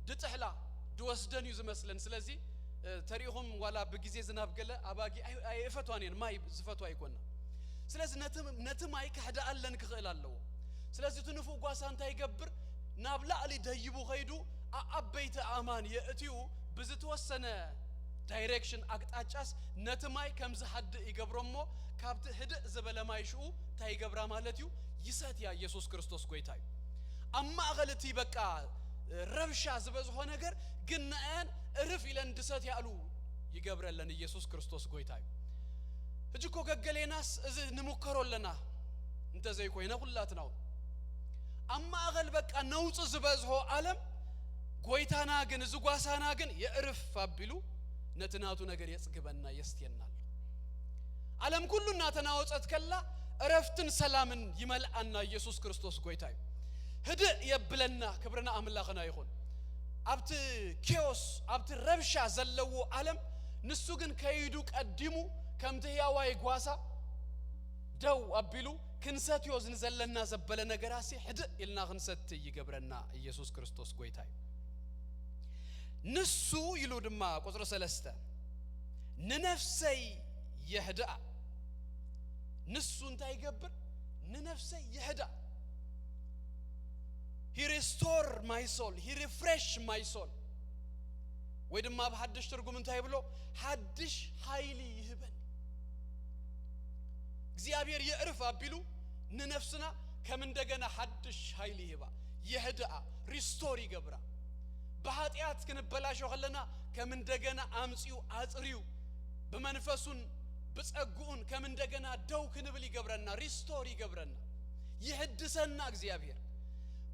ድጥሕላ ድወስደን ይዝመስለን ስለዚህ ተሪኹም ዋላ በጊዜ ዝናብ ገለ አባጊ አይፈቷኔን ማይ ዝፈቷ አይኮና ስለዚህ ነቲ ማይ ከሕዳ አለን ክኽእል አለው ስለዚህ ትንፉ ጓሳ እንታይ ይገብር ናብላዕሊ ደይቡ ኸይዱ አበይተ አማን የእትዩ ብዝተወሰነ ዳይሬክሽን አቅጣጫስ ነቲ ማይ ከምዝ ሐድ ይገብሮሞ ካብቲ ህድ ዝበለ ማይ ሽኡ ታይገብራ ማለት ይሰትያ ኢየሱስ ክርስቶስ ጎይታይ አማ አገልቲ በቃ ረብሻ ዝበዝሖ ነገር ግን ንአን እርፍ ኢለን ድሰት ያሉ ይገብረለን ኢየሱስ ክርስቶስ ጎይታዩ እጅኮ ገገሌናስ እዚ ንሙከሮለና እንተ ዘይኮይነ ሁላትናው አማ አገል በቃ ነውጽ ዝበዝሖ ዓለም ጎይታና ግን ዝጓሳና ግን የእርፍ አብሉ ነትናቱ ነገር የጽግበና የስተየናል ዓለም ኩሉና ተናወጸት ከላ እረፍትን ሰላምን ይመልአና ኢየሱስ ክርስቶስ ጎይታዩ ህድ የብለና ክብርና አምላኽና ይሁን አብት ኬዎስ አብት ረብሻ ዘለዎ ዓለም ንሱ ግን ከይዱ ቀድሙ ከምተ ያዋይ ጓሳ ደው አብሉ ክንሰትዮ ዝንዘለና ዘበለ ነገራሲ ህድ ኢልና ክንሰት ይገብረና ኢየሱስ ክርስቶስ ጎይታዩ ንሱ ይሉ ድማ ቁጥር 3 ንነፍሰይ ይህዳ ንሱ እንታይ ይገብር ንነፍሰይ ይህዳ he restore my soul he refresh my soul ወይ ድማ በሐድሽ ትርጉም እንታይ ብሎ ሐድሽ ኃይል ይህበን እግዚአብሔር ይዕርፍ አብሉ ንነፍስና ከም እንደገና ሐድሽ ኃይል ይህባ ይህዳ ሪስቶር ይገብራ በኃጢአት ክንበላሽው ከለና ከም እንደገና አምጪው አጽሪው በመንፈሱን በጸጉኡን ከም እንደገና ደው ክንብል ይገብረና ሪስቶር ይገብረና ይህድሰና እግዚአብሔር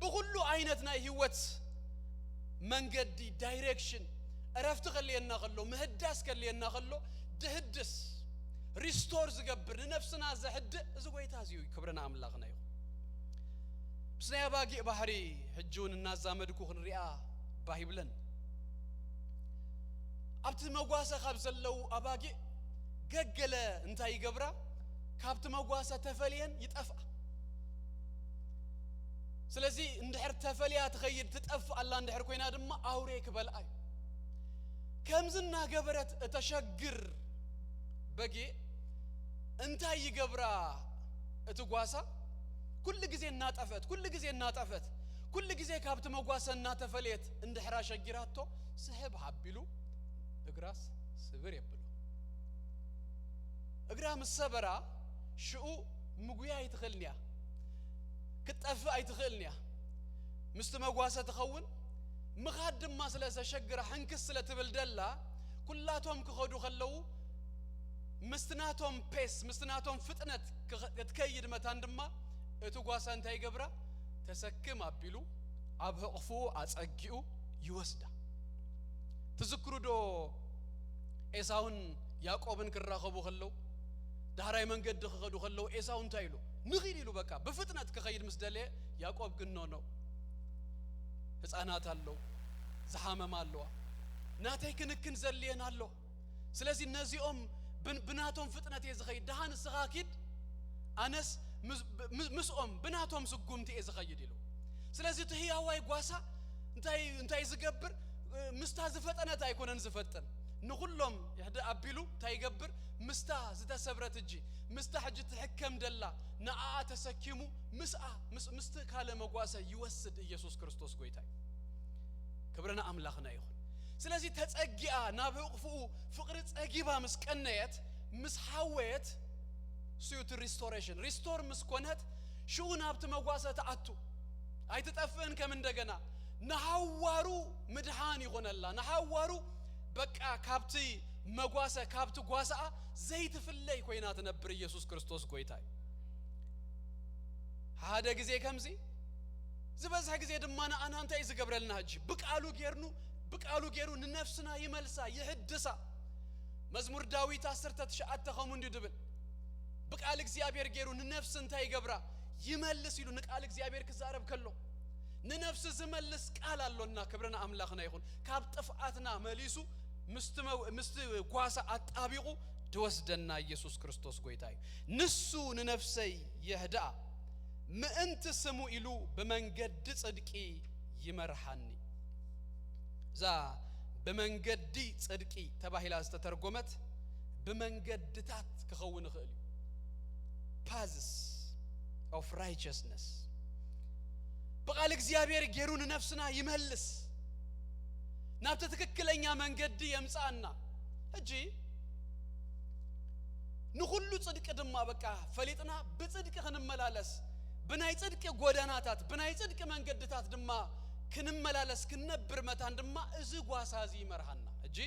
በሁሉ አይነትና ህይወት መንገድ ዳይሬክሽን እረፍት ከለየና ከሎ ምህዳስ ከለየና ከሎ ድህድስ ሪስቶር ዝገብር ነፍስና ዘህድ ዝጎይታ ዚዩ ክብርና አምላኽና ይሁን ብስናያ ባጊ ባህሪ ህጁን እናዛመድኩ ክንሪያ ባይብለን አብት መጓሰ ካብ ዘለው አባጊ ገገለ እንታይ ይገብራ ካብት መጓሰ ተፈልየን ይጠፋ ስለዚህ እንድሕር ተፈልያ ተኸይድ ትጠፍ አላ እንድሕር ኮይና ድማ አውሬ ክበልአይ ከምዝና ገበረት ተሸግር በጊ እንታይ ይገብራ እትጓሳ ኩል ጊዜ እናጠፈት ኩል ጊዜ ካብት መጓሰና ተፈልየት እንድሕራ ሸጊራቶ ስህብ ሀቢሉ እግራስ ስብር ይብሉ እግራ መሰበራ ሽኡ ምጉያ ይትخلنيا كتطف አይትخلنيا ምስት መጓሰ ተኸውን مخادم ما سلاسة شجرة حنكس لتبلدلا كلاتهم كخدو خلوا مستناتهم بيس مستناتهم فتنة تكيد متاندما اتوقاسا انتاي قبرا تسكم أبيلو أبهقفو أتأجئو يوسدا تذكروا دو إساون ياقوبن كراخبو خلو دهراي من قد خدو خلو إساون تايلو نغيري له بكا بفتنة كخيد مسدلة ياقوب قنونو ህፃናት አለው ዘሐመም አለው ናታይ ክንክን ዘልየን አለው ስለዚህ እነዚኦም ብናቶም ፍጥነት የዘኸይድ ደሃን ስኻኪድ አነስ ምስኦም ብናቶም ዝጉምቲ የዘኸይድ ይሉ ስለዚህ ተህያዋይ ጓሳ እንታይ ዝገብር ምስታ ዝፈጠነት አይኮነን ዝፈጠን ንሁሎም ይህደ አቢሉ ታይገብር ምስታ ዝተሰብረት እጂ ምስታ ሕጅ ተሐከም ደላ ነአ ተሰኪሙ ምስት ካለ መጓሰ ይወስድ ኢየሱስ ክርስቶስ ጎይታይ ክብረና አምላኽና ይሁን ስለዚህ ተጸጊያ ናብህቅፉ ፍቅር ጸጊባ መስቀነየት ምስሐወት ሱዩት ሪስቶሬሽን ሪስቶር መስኮነት ሹን ሀብት መጓሰ ተአቱ አይተጠፈን ከም እንደገና ነሐዋሩ ምድሃን ይሆነላ ነሐዋሩ በቃ ካብቲ መጓሰ ካብቲ ጓሳ ዘይት ፍለይ ኮይና ተነብር ኢየሱስ ክርስቶስ ጎይታይ ሃደ ጊዜ ከምዚ ዝበዝሐ ጊዜ ድማና አናንታይ ዝገብረልና እጂ ብቃሉ ጌሩ ንነፍስና ይመልሳ ይህድሳ መዝሙር ዳዊት 10:9 ተኸሙ እንዲድብል ብቃል እግዚአብሔር ጌሩ ንነፍስ እንታይ ይገብራ ይመልስ ይሉ ንቃል እግዚአብሔር ክዛረብ ከሎ ንነፍስ ዝመልስ ቃል አለና ክብረና አምላኽና ይሁን ካብ ጥፍአትና መሊሱ ምስት ጓሳ አጣቢቁ ተወስደና ኢየሱስ ክርስቶስ ጎይታይ ንሱ ንነፍሰይ ይህዳ ምእንት ስሙ ኢሉ በመንገድ ጽድቂ ይመርሃኒ ዛ በመንገድ ጽድቂ ተባሂላ ተተርጎመት በመንገድታት ከኸውን ይኽእል paths of righteousness በቃል እግዚአብሔር ጌሩን ነፍስና ይመልስ ናብተ ትክክለኛ መንገድ የምጻና እጂ ንሁሉ ጽድቅ ድማ በቃ ፈሊጥና በጽድቅ ክንመላለስ ብናይ ጽድቅ ጎዳናታት ብናይ ጽድቅ መንገድታት ድማ ክንመላለስ ክንነብር መታን ድማ እዚ ጓሳዚ ይመርሃና እጂ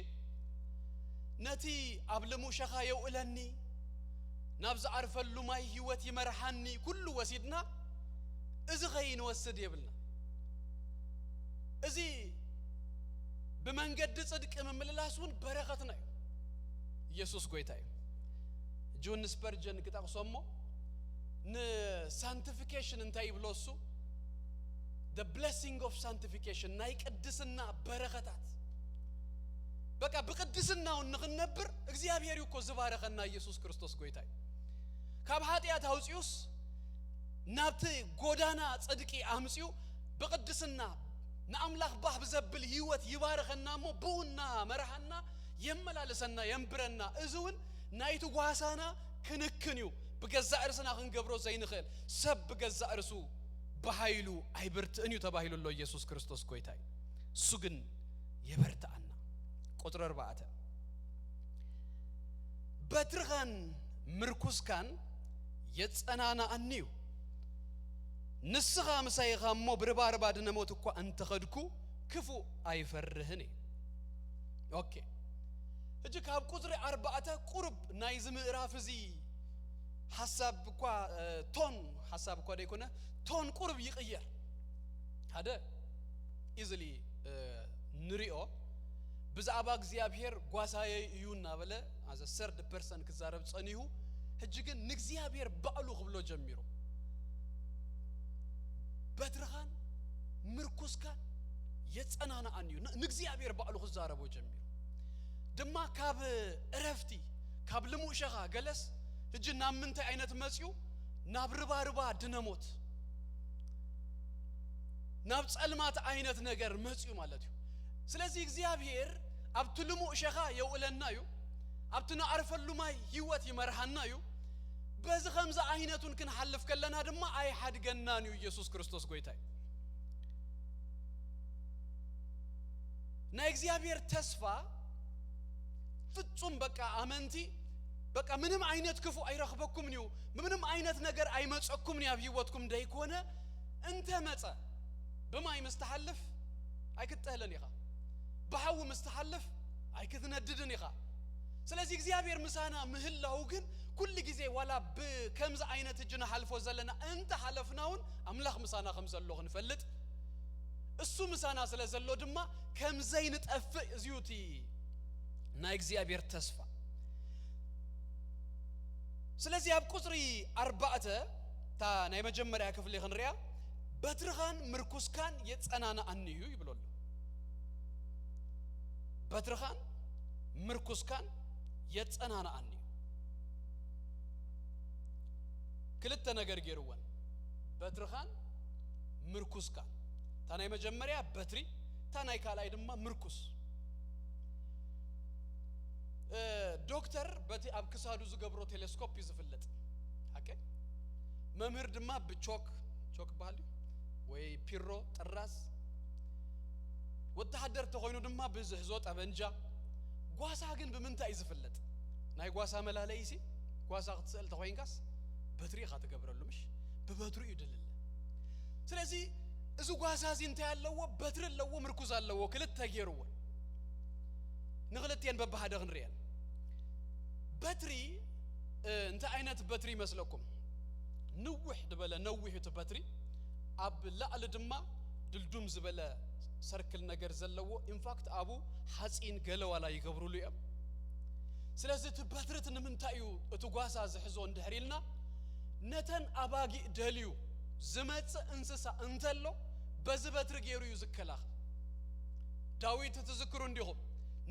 ነቲ አብልሙ ሸኻ የውለኒ ናብዛ አርፈሉ ማይ ህይወት ይመርሃኒ ኩሉ ወሲድና እዚ ኸይን ወስድ ይብልና እዚ በመንገድ ጽድቅ መመለላሱን በረከትና ኢየሱስ ጎይታዬ ጆን ስፐርጀን ከታቆሶሞ ሳንቲፊኬሽን እንታይ ብሎሱ the blessing of sanctification ናይ ቅድስና በረከታት በቃ በቅድስናው ንግነብር እግዚአብሔር ይኮ ዝባረከና ኢየሱስ ክርስቶስ ጎይታዬ ካብ ኃጢአት አውጽዩስ ናብቲ ጎዳና ጽድቂ አምጽዩ በቅድስና ናአምላክ ባህ በዘብል ህይወት ይባረከናሞ ቡና መርሃና የመላለሰና የምብረና እዙን ናይቱ ጓሳና ክንክንዩ በገዛ እርስና ክንገብሮ ዘይንخል ሰብ በገዛ እርሱ በኃይሉ አይብርትእንዩ ተባሂሉሎ ኢየሱስ ክርስቶስ ጎይታዬ እሱ ግን የበርታአና ቁጥር 4 በትርኻን ምርኩስካን የጸናና አንዩ ንስኻ መሳይኻሞ ብርባርባ ድነሞት እኮ አንተ ኸድኩ ክፉ አይፈርህኒ ኦኬ እጂ ካብ ቁጥር 4 ቁርብ ናይዝ ምዕራፍ እዚ ሐሳብ እኮ ቶን ሐሳብ እኮ ደይኮነ ቶን ቁርብ ይቀየር هذا easily ንሪኦ ብዛዕባ እግዚአብሔር ጓሳዬ ይዩና በለ as a third person ክዛረብ ጸኒሁ እጂ ግን ንግዚአብሔር ባዕሉ ብሎ ጀሚሩ በትርኻን ምርኩስካን የጸናና አንዩ ንግዚአብሔር ባዕሉ ክዛረቦ ጀሚሩ ድማ ካብ እረፍቲ ካብ ልሙሸኻ ገለስ እጂ ናምንተ አይነት መጽዩ ናብርባርባ ድነሞት ናብ ጸልማት አይነት ነገር መጽዩ ማለት ነው ስለዚህ እግዚአብሔር አብትልሙ ሸኻ የውለናዩ አብትና አርፈሉ ማይ ህይወት ይመርሃናዩ በዚ ኸምዛ አይነቱን ክንሐልፍ ከለና ድማ አይ ሐድገናኑ ኢየሱስ ክርስቶስ ጎይታዬ ና እግዚአብሔር ተስፋ ፍጹም በቃ አመንቲ በቃ ምንም አይነት ክፉ አይረክበኩም ነው ምንም አይነት ነገር አይመጽኩም ነው ያብይወትኩም ደይኮነ እንተ መጸ በማይ መስተሐልፍ አይከተለን ይኻ በሐው መስተሐልፍ አይከተነድድን ይኻ ስለዚህ እግዚአብሔር ምሳና ምህላው ግን ኩል ጊዜ ዋላ በከምዛ አይነት እጅና ሐልፎ ዘለና እንተ ሐለፍናውን አምላክ ምሳና ከምዘሎ ክንፈልጥ እሱ ምሳና ስለዘሎ ድማ ከምዘይን ጠፍ እዚዩቲ ና እግዚአብሔር ተስፋ ስለዚህ አብ ቁጥሪ 4 ታ ናይ መጀመሪያ ክፍል ይኽንሪያ በትርኻን ምርኩስካን የጸናና አንዩ ይብሎል በትርኻን ምርኩስካን የጸናና አንዩ ክልተ ነገር ገርወን በትርኻን ምርኩስካን ታ ናይ መጀመሪያ በትሪ ታ ናይ ካላይ ድማ ምርኩስ ዶክተር በቲ አብ ክሳዱ ዝገብሮ ቴሌስኮፕ ይዝፍለጥ ኦኬ መምህር ድማ በቾክ ባሊ ወይ ፒሮ ጥራስ ወተሐደር ተኾይኑ ድማ በዝህዞ ጠበንጃ ጓሳ ግን በምንታ ይዝፍለጥ ናይ ጓሳ መላለይሲ ጓሳ ክትሰል ተኾይንካስ በትሪ ኻተገብረሉምሽ በበትሪ ይድልል ስለዚህ እዚ ጓሳ ዚንታ ያለው በትሪ ያለው ምርኩዝ አለው ክልተ ገይርዎ ንግልተን በባህደ ክንሪያን በትሪ እንተ አይነት በትሪ መስለኩም ንውህ ድበለ ነውህት በትሪ አብ ላዕል ድማ ድልዱም ዝበለ ሰርክል ነገር ዘለዎ ኢንፋክት አቡ ሐጺን ገለዋላ ይገብሩሉ ይም ስለዚህ ትበትርት ንምንታዩ እትጓሳ ዝሕዞ እንደህሪልና ነተን አባጊ ደልዩ ዝመጽ እንስሳ እንተሎ በዝበትር ገይሩ ይዝከላኽ ዳዊት ተዝክሩ እንዲሁም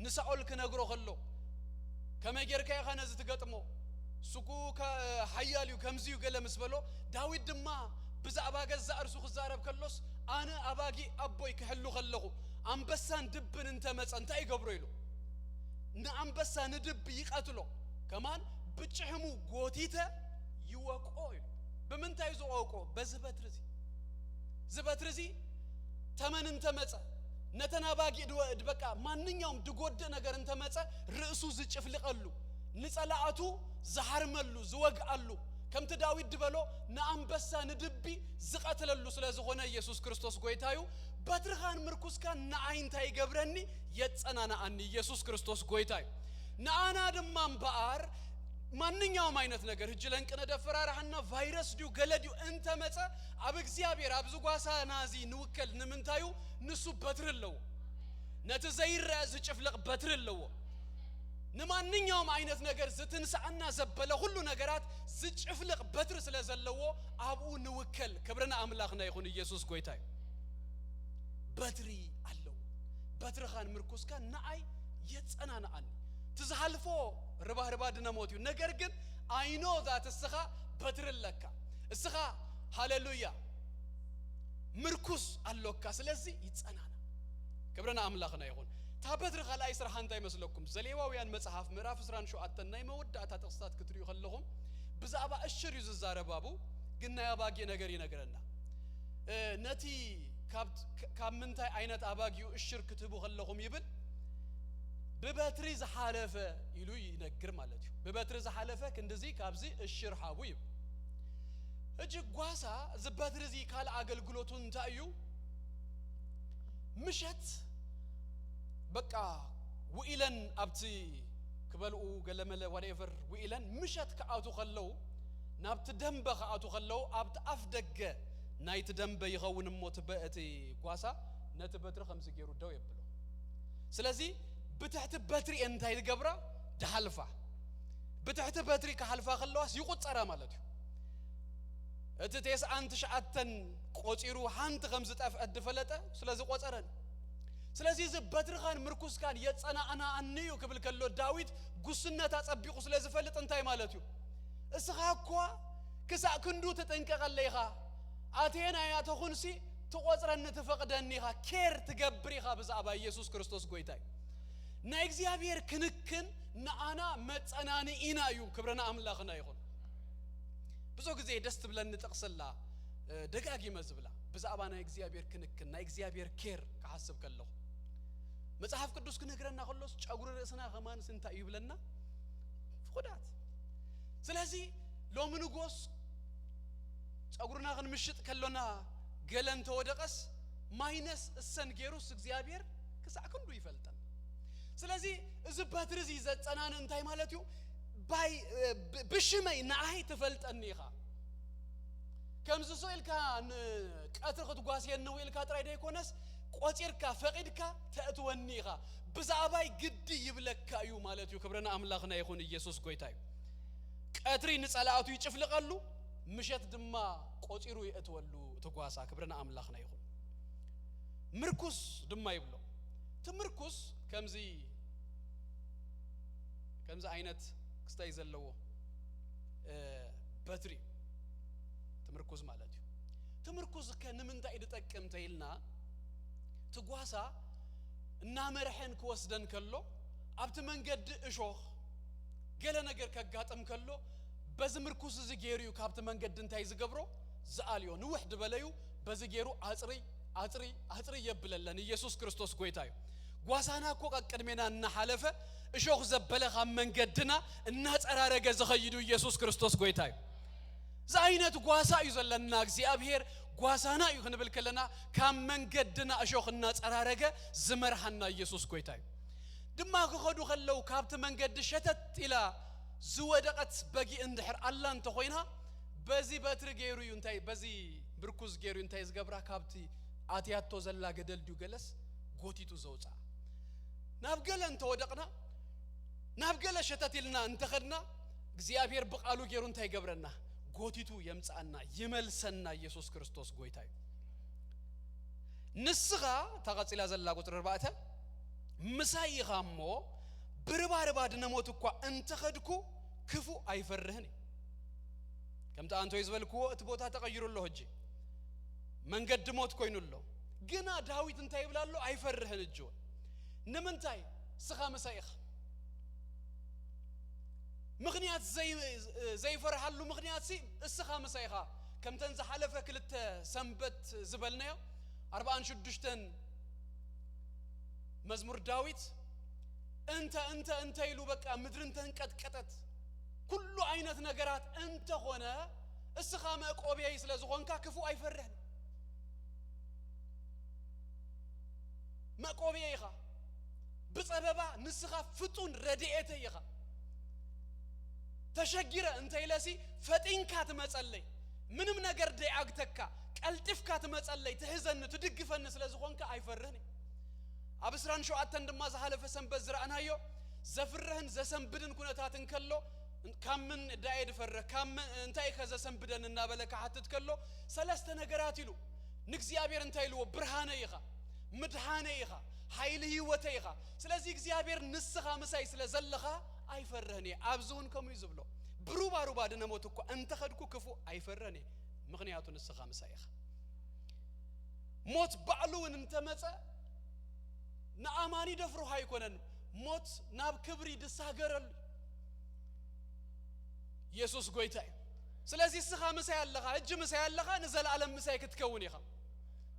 ንሳኦል ከነግሮ ኸሎ ከመገርካ ያኸነዝ ትገጥሞ ሱቁ ከሐያልዩ ከምዚዩ ገለምስ በሎ ዳዊት ድማ ብዛዕባ ገዛ እርሱ ክዛረብ ከሎስ አነ አባጊ አቦይ ከሕሉ ኸለኹ አንበሳን ድብን እንተ መጸንታ ይገብሮ ይሉ ንአንበሳ ንድብ ይቀትሎ ከማን ብጭሕሙ ጎቲተ ይወቆ ይሉ በምንታይ ይዘወቆ በዝበትርዚ ዝበትርዚ ተመን እንተ መጸ ነተናባጊ ድበቃ ማንኛውም ድጎደ ነገር እንተ መጸ ርእሱ ዝጭፍልቀሉ ንጸላአቱ ዘሐርመሉ ዝወግአሉ ከምተ ዳዊት ድበሎ ንአንበሳ ንድቢ ዝቀትለሉ ስለዝኾነ ኢየሱስ ክርስቶስ ጎይታዩ በትርኻን ምርኩስካ ንዓይንታይ ገብረኒ የጸናናአኒ ኢየሱስ ክርስቶስ ጎይታይ ንአና ደማም በአር ማንኛውም አይነት ነገር እጅ ለንቅነ ደፈራራህና ቫይረስ ዲው ገለዲው እንተ መጸ አብ እግዚአብሔር አብዙ ጓሳ ናዚ ንውከል ንምንታዩ ንሱ በትርለው ነተ ዘይራዝ ጭፍልቅ በትርለው ንማንኛውም አይነት ነገር ዝትንሳአና ዘበለ ሁሉ ነገራት ዝጭፍልቅ በትር ስለዘለው አብኡ ንውከል ክብርና አምላክና ይሁን ኢየሱስ ጎይታይ በትሪ አለው በትርኻን ምርኩስካ ንአይ የጸናናአኒ ትዝሃልፎ ረባህርባ ድነሞትዩ ነገር ግን I know that እስኻ በትርለካ እስኻ ሃሌሉያ ምርኩስ አለካ ስለዚህ ይጸናና ክብርና አምላክና ይሁን ታበትር ኻላይ ስራህ እንታይ መስለኩም ዘሌዋውያን መጽሐፍ ምዕራፍ 17 ናይ መወዳታ ተቅስታት ክትሪዩ ኸለኹም ብዛባ እሽር ይዝዛረባቡ ግን ያባጊ ነገር ይነገረና ነቲ ካብምንታይ አይነት አባጊው እሽር ክትቡ ኸለኹም ይብል በበትሪ ዘሐለፈ ይሉ ይነግር ማለት ነው በበትሪ ዘሐለፈ እንደዚህ ካብዚ እሽር ሐቡ ይብ እጅ ጓሳ ዝበትሪ ዚ ካል አገልግሎቱን ታዩ ምሸት በቃ ወኢለን አብቲ ክበልኡ ገለመለ whatever ወኢለን ምሸት ከአቱ ኸለው ናብት ደንበ ከአቱ ኸለው አብት አፍደገ ናይት ደንበ ይኸውን ሞት በእቲ ጓሳ ነት በትሪ خمس ገይሩ ደው ይብሉ ስለዚህ بتحت باتري انت هاي الجبرة تحلفة بتحت باتري كحلفة خلوها يقطع مالته تتيس أنت شعتن قصيرو هانت خمسة أف الدفلته سلازي قصرن سلازي إذا باتري خان مركوز كان أنا أنيو قبل كله داوود قصنا تأبيق سلازي فلت انت هاي مالته إسحاقوا كسا كندو تتنكر عليها أتينا يا تخونسي تقصرن نتفقدنيها كير تجبريها بس أبا يسوع كريستوس قويتاي نا እግዚአብሔር ክንክን ናአና መጸናኒ ኢናዩ ክብረና አምላክና ይሁን ብዙ ጊዜ ደስ ብለን ንጠቅስላ ደጋጊ መዝብላ በዛባና እግዚአብሔር ክንክን ና እግዚአብሔር ኬር ከሐስብ ከለው መጽሐፍ ቅዱስ ክነግረና ሁሉስ ጫጉር ርዕስና ከማን ስንታ ይብለና ፍቁዳት ስለዚህ ሎምንጎስ ጫጉርና ከን ምሽጥ ከሎና ገለን ተወደቀስ ማይነስ እሰንጌሩስ እግዚአብሔር ከሳክንዱ ይፈልጣል ስለዚህ እዝባትርዚ ዘጸናን እንታይ ማለትዩ ባይ ብሽመይ ናአይ ተፈልጠኒኻ ከምዝ ሶልካ ቀትር ክትጓስ የነው ኢልካ ጥራይ ደይኮነስ ቆጪርካ ፈቂድካ ተእትወኒኻ ብዛባይ ግድ ይብለካዩ ማለትዩ ክብረና አምላክና ይሁን ኢየሱስ ጎይታዩ ቀትሪ ንጸላአቱ ይጭፍልቀሉ ምሸት ድማ ቆጪሩ ይእትወሉ ተጓሳ ክብረና አምላክና ይሁን ምርኩስ ድማ ይብሎ ትምርኩስ ከምዚ አይነት ክስታይ ዘለዎ በትሪ ትምርኩዝ ማለት ነው ትምርኩዝ ከነምንታ ይደጠቅም ተይልና ትጓሳ እና መርሐን ከወስደን ከሎ አብት መንገድ እሾህ ገለ ነገር ከጋጠም ከሎ በዝምርኩዝ ዝጌሪዩ ካብት መንገድ እንታይ ዝገብሮ ዘአልዮ ንውህድ በለዩ በዝጌሩ አጽሪ ይብለለን ኢየሱስ ክርስቶስ ጎይታዩ ጓሳና እኮ ቀቀድሜና እና ሐለፈ እሾህ ዘበለ ኻም መንገድና እና ጸራረገ ዘኸይዱ ኢየሱስ ክርስቶስ ጎይታዩ ዛይነት ጓሳ ይዘለና እግዚአብሔር ጓሳና ይሁን ብልከለና ካም መንገድና እሾህና ጸራረገ ዝመርሐና ኢየሱስ ጎይታዩ ድማ ከኸዱ ኸለው ካብት መንገድ ሸተት ኢላ ዝወደቀት በጊ እንድሕር አላን ተኾይና በዚ በትር ገይሩ እንታይ በዚ ብርኩዝ ገይሩ እንታይ ዝገብራ ካብቲ አትያቶ ዘላ ገደል ዲው ገለስ ጎቲቱ ዘውፃ ናብገለን ተወደቅና ናብገለ ሸተትልና እንተኸድና እግዚአብሔር በቃሉ ገይሩ እንታይ ገብረና ጎቲቱ የምጻና ይመልሰና ኢየሱስ ክርስቶስ ጎይታዩ ንስኻ ተቀጽላ ዘላ ቁጥር 4 ምሳይኻሞ ብርባርባ ድነሞት እኮ እንተኸድኩ ክፉ አይፈርህን ከምታ አንተ ይዝበልኩ እትቦታ ተቀይሩሎ ሆጂ መንገድ ሞት ኮይኑሎ ግና ዳዊት እንታይ ይብላሉ አይፈርህን እጆ ንምንታይ ስኻ መሳይኽ ምክንያት ዘይፈርሃሉ ምክንያት ሲ እስኻ መሳይኻ ከምተን ዘሐለፈ ክልተ ሰንበት ዝበልናዮ 46 መዝሙር ዳዊት እንተ ይሉ በቃ ምድርን ተንቀጥቀጠት ኩሉ አይነት ነገራት እንተ ሆነ እስኻ መቆቢያይ ስለዝኾንካ ክፉ አይፈርህን مقوبيه يخا بصببا نسخا فطون رديئته يخا تشجيره انت يلاسي فتينكا تمصلي منم ነገር ዳይአግተካ ቀልጥፍካ ትመጸለይ ትህዘን ትድግፈን ስለዝኾንካ አይፈርህኒ አብስራን ሸዋተን ደማ ዘሐለፈ ሰንበት ዝራአናዮ ዘፍርህን ዘሰንብድን ኩነታትን ከሎ ካምን ዳይድ ፈረ ካም እንታይ ከዘሰንብደን እና በለካ ሐትት ከሎ ሰለስተ ነገራት ይሉ ንግዚአብሔር እንታይ ይሉ ብርሃነ ይኻ ምድሃነ ይኻ ኃይል ህይወተ ይኻ ስለዚህ እግዚአብሔር ንስኻ መሳይ ስለዘለኻ አይፈርህኒ አብዙን ከሙ ይዝብሎ ብሩባሩባ ደነሞት እኮ አንተ ኸድኩ ክፉ አይፈርህኒ ምክንያቱ ንስኻ መሳይ ይኻ ሞት ባዕሉን እንተመጸ ናአማኒ ደፍሩ ሃይኮነን ሞት ናብ ክብሪ ድሳገረል ኢየሱስ ጎይታይ ስለዚህ ስኻ መሳይ ያለኻ እጅ መሳይ ያለኻ ንዘላለም መሳይ ክትከውን ይኻ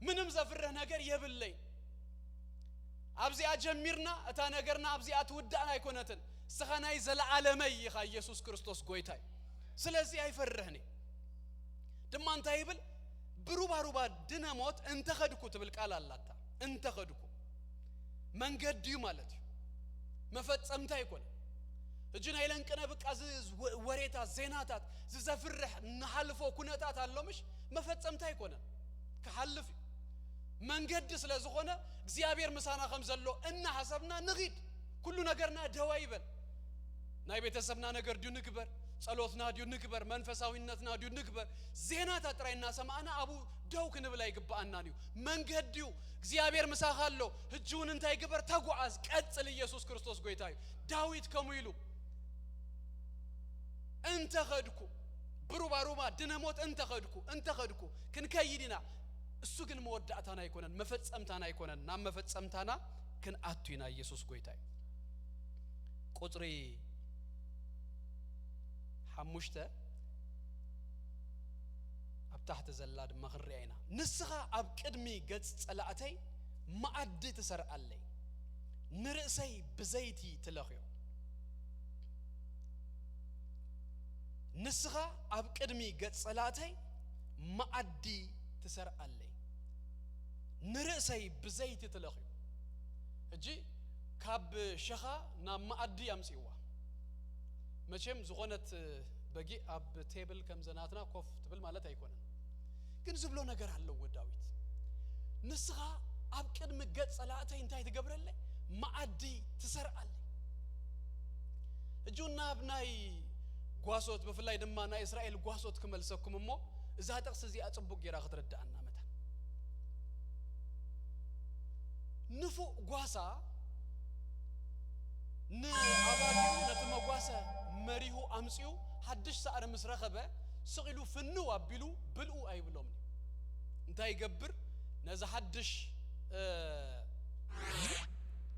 ምንም ዘፍርህ ነገር የብለይ አብዚያ ጀሚርና እታ ነገርና አብዚያ ትውዳና አይኮነትን ስኻናይ ዘላለም ይኻ ኢየሱስ ክርስቶስ ጎይታይ ስለዚህ አይፈርህኒ ደማንታ ይብል ብሩባሩባ ድነሞት እንተ ኸድኩ ትብል ቃል አላታ እንተ ኸድኩ መንገድዩ ማለት መፈጸምታ ይኮን እጅና ይለንቀነ በቃ ወሬታ ዜናታት ዘዘፍርህ ነሐልፎ ኩነታት አለምሽ መፈጸምታ ይኮን ከሐልፍ መንገድ ስለዝኾነ እግዚአብሔር መሳና ከምዘሎ እና ሐሰብና ንግድ ኩሉ ነገርና ደዋ ይበል ናይ ቤተሰብና ነገር ዲዩ ንግበር ጸሎትና ዲዩ ንግበር መንፈሳዊነትና ዲዩ ንግበር ዜናታ ጥራይና ሰማና አቡ ደው ክንብላ ይግባአና ነው መንገድዩ እግዚአብሔር መሳኻሎ ህጁን እንታይ ግበር ተጓዝ ቀጽል ኢየሱስ ክርስቶስ ጎይታዩ ዳዊት ከሙይሉ እንተ ኸድኩ ብሩባሩማ ድነሞት እንተ ኸድኩ ክንከይዲና እሱ ግን መወዳታና አይኮነን መፈጸምታና አይኮነን ና መፈጸምታና ክን አቱይና ኢየሱስ ጎይታይ ቁጥሪ حمشته أبتحت زلاد مغرينا نسخة أب قدمي قد صلاتي ما أدي تسرع لي نرأسي بزيتي تلخيو نسخة أب قدمي قد صلاتي ما أدي تسرع لي نرأسي بزيتي تلخيو اجي كاب شخا نا ما أدي أمسيوا መቼም ዝሆነት በጊ አብ ቴብል ከምዘናትና ኮፍ ትብል ማለት አይኮንም ግን ዝብሎ ነገር አለው ወዳዊት ንስኻ አብ ቅድም ገጽ ጸላእተይ እንታይ ትገብረለ ማዕዲ ትሰርዓለ እጁና አብናይ ጓሶት በፍላይ ደማና እስራኤል ጓሶት ከመልሰኩምሞ እዛ ጥቅስ እዚ አጽቡቅ ጌራ ከተረዳአና መታ ንፉ ጓሳ አባጊው ለተመጓሰ مريهو أمسيو حدش سعر مسرخبة سقيلو فنو أبيلو بلو أي بلومني انتا يقبر نزا حدش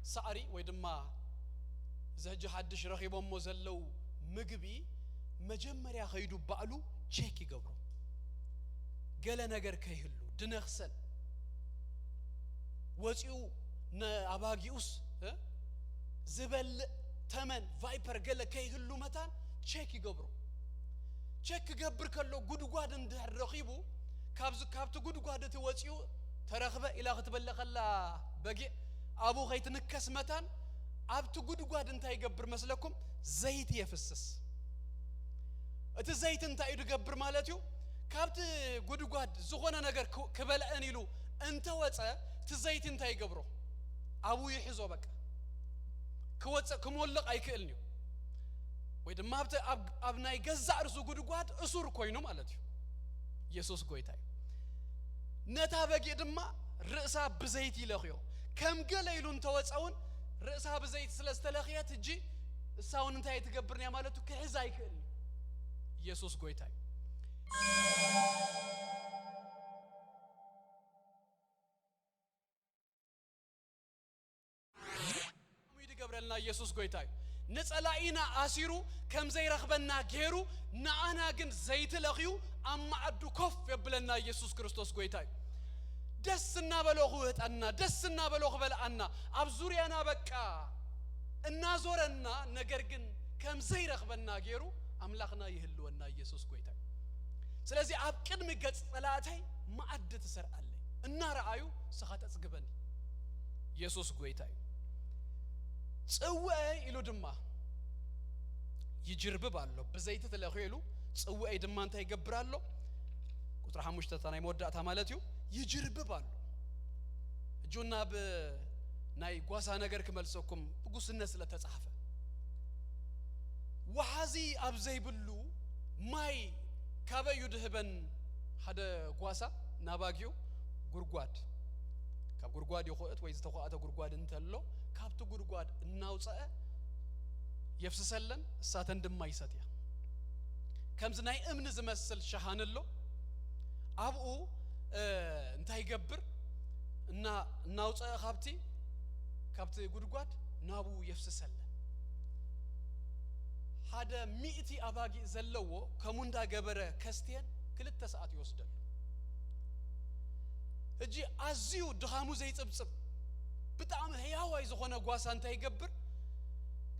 سعري ويدما زهج حدش رخيبا موزلو مقبي مجمّر يا خيدو بعلو چيكي قبرو قال نقر كيهلو دنخسن وزيو أباقيوس زبل تمن فايبر قال كيهلو متان تشيك يقبرو تشيك يقبر كله قدوقاد اندر رخيبو كابتو قدوقاد تواتيو ترخبه إلا غتبلغ الله بقي أبو غيت نكس متان أبتو قدوقاد انتا يقبر مسلكم زيت يفسس ات زيت انتا يقبر مالتيو كابت قدوقاد زغونا نقر كبلعن يلو انتا واتسا تزيت انتا يقبرو أبو يحزو بك كواتس كمولق أيكلنيو ويد ما بت أبناء جزء رسو قدوقات أسور كوينو مالتيو يسوس كويتاي نتابع جدما رأسا بزيتي لخيو كم قال يلون تواتسون رأسا بزيت سلستلاخيات تجي الساون انتهي تقبرني مالتو كحزا أيكلنيو يسوس كويتاي قبرنا يسوس قويتاي نسألائنا أسيرو كم زي رخبنا غيرو نعنا جن زيت الأخيو أما عدو كف يبلنا يسوس كريستوس قويتاي دسنا بلوغوت أنا دسنا بلوغ بل أنا أبزورينا بكا النازورنا نجرجن كم زي رخبنا غيرو أملاخنا يهلونا يسوس قويتاي سلازي أبكر مجد صلاتي ما عدت سر علي النار عيو سخات أسقبني ኢየሱስ ጎይታይ ጽዋይ ኢሉ ድማ ይጅርብባሎ በዘይት ተለኸሉ ጽዋይ ድማ እንታይ ይገብራሎ ቁጥር 5 ተናይ መወዳታ ማለት እዩ ይጅርብባሎ እጁና በናይ ጓሳ ነገር ከመልሰኩም ብጉስነት ስለተጻፈ ወሐዚ አብዘይ ብሉ ማይ ካበዩ ድህበን ሓደ ጓሳ ናባጊው ጉርጓድ ካብ ጉርጓድ ይኾት ወይ ዝተኾአተ ጉርጓድ እንተሎ ካብቱ ጉርጓድ እናውፀአ የፍሰሰለን እሳተን ድማ ይሰትያ ከምዝ ናይ እምነ ዝመስል ሸሃንሎ አብኡ እንታይ ይገብር እና እናውፀአ ካብቲ ጉርጓድ ናቡ የፍሰሰለን ሓደ ሚእቲ አባጊ ዘለዎ ከሙንዳ ገበረ ከስቲያን 2 ሰዓት ይወስደል እጂ አዚዩ ድኻሙ ዘይጽብጽብ በጣም ህያዋይ ዝኾነ ጓሳ እንታይ ይገብር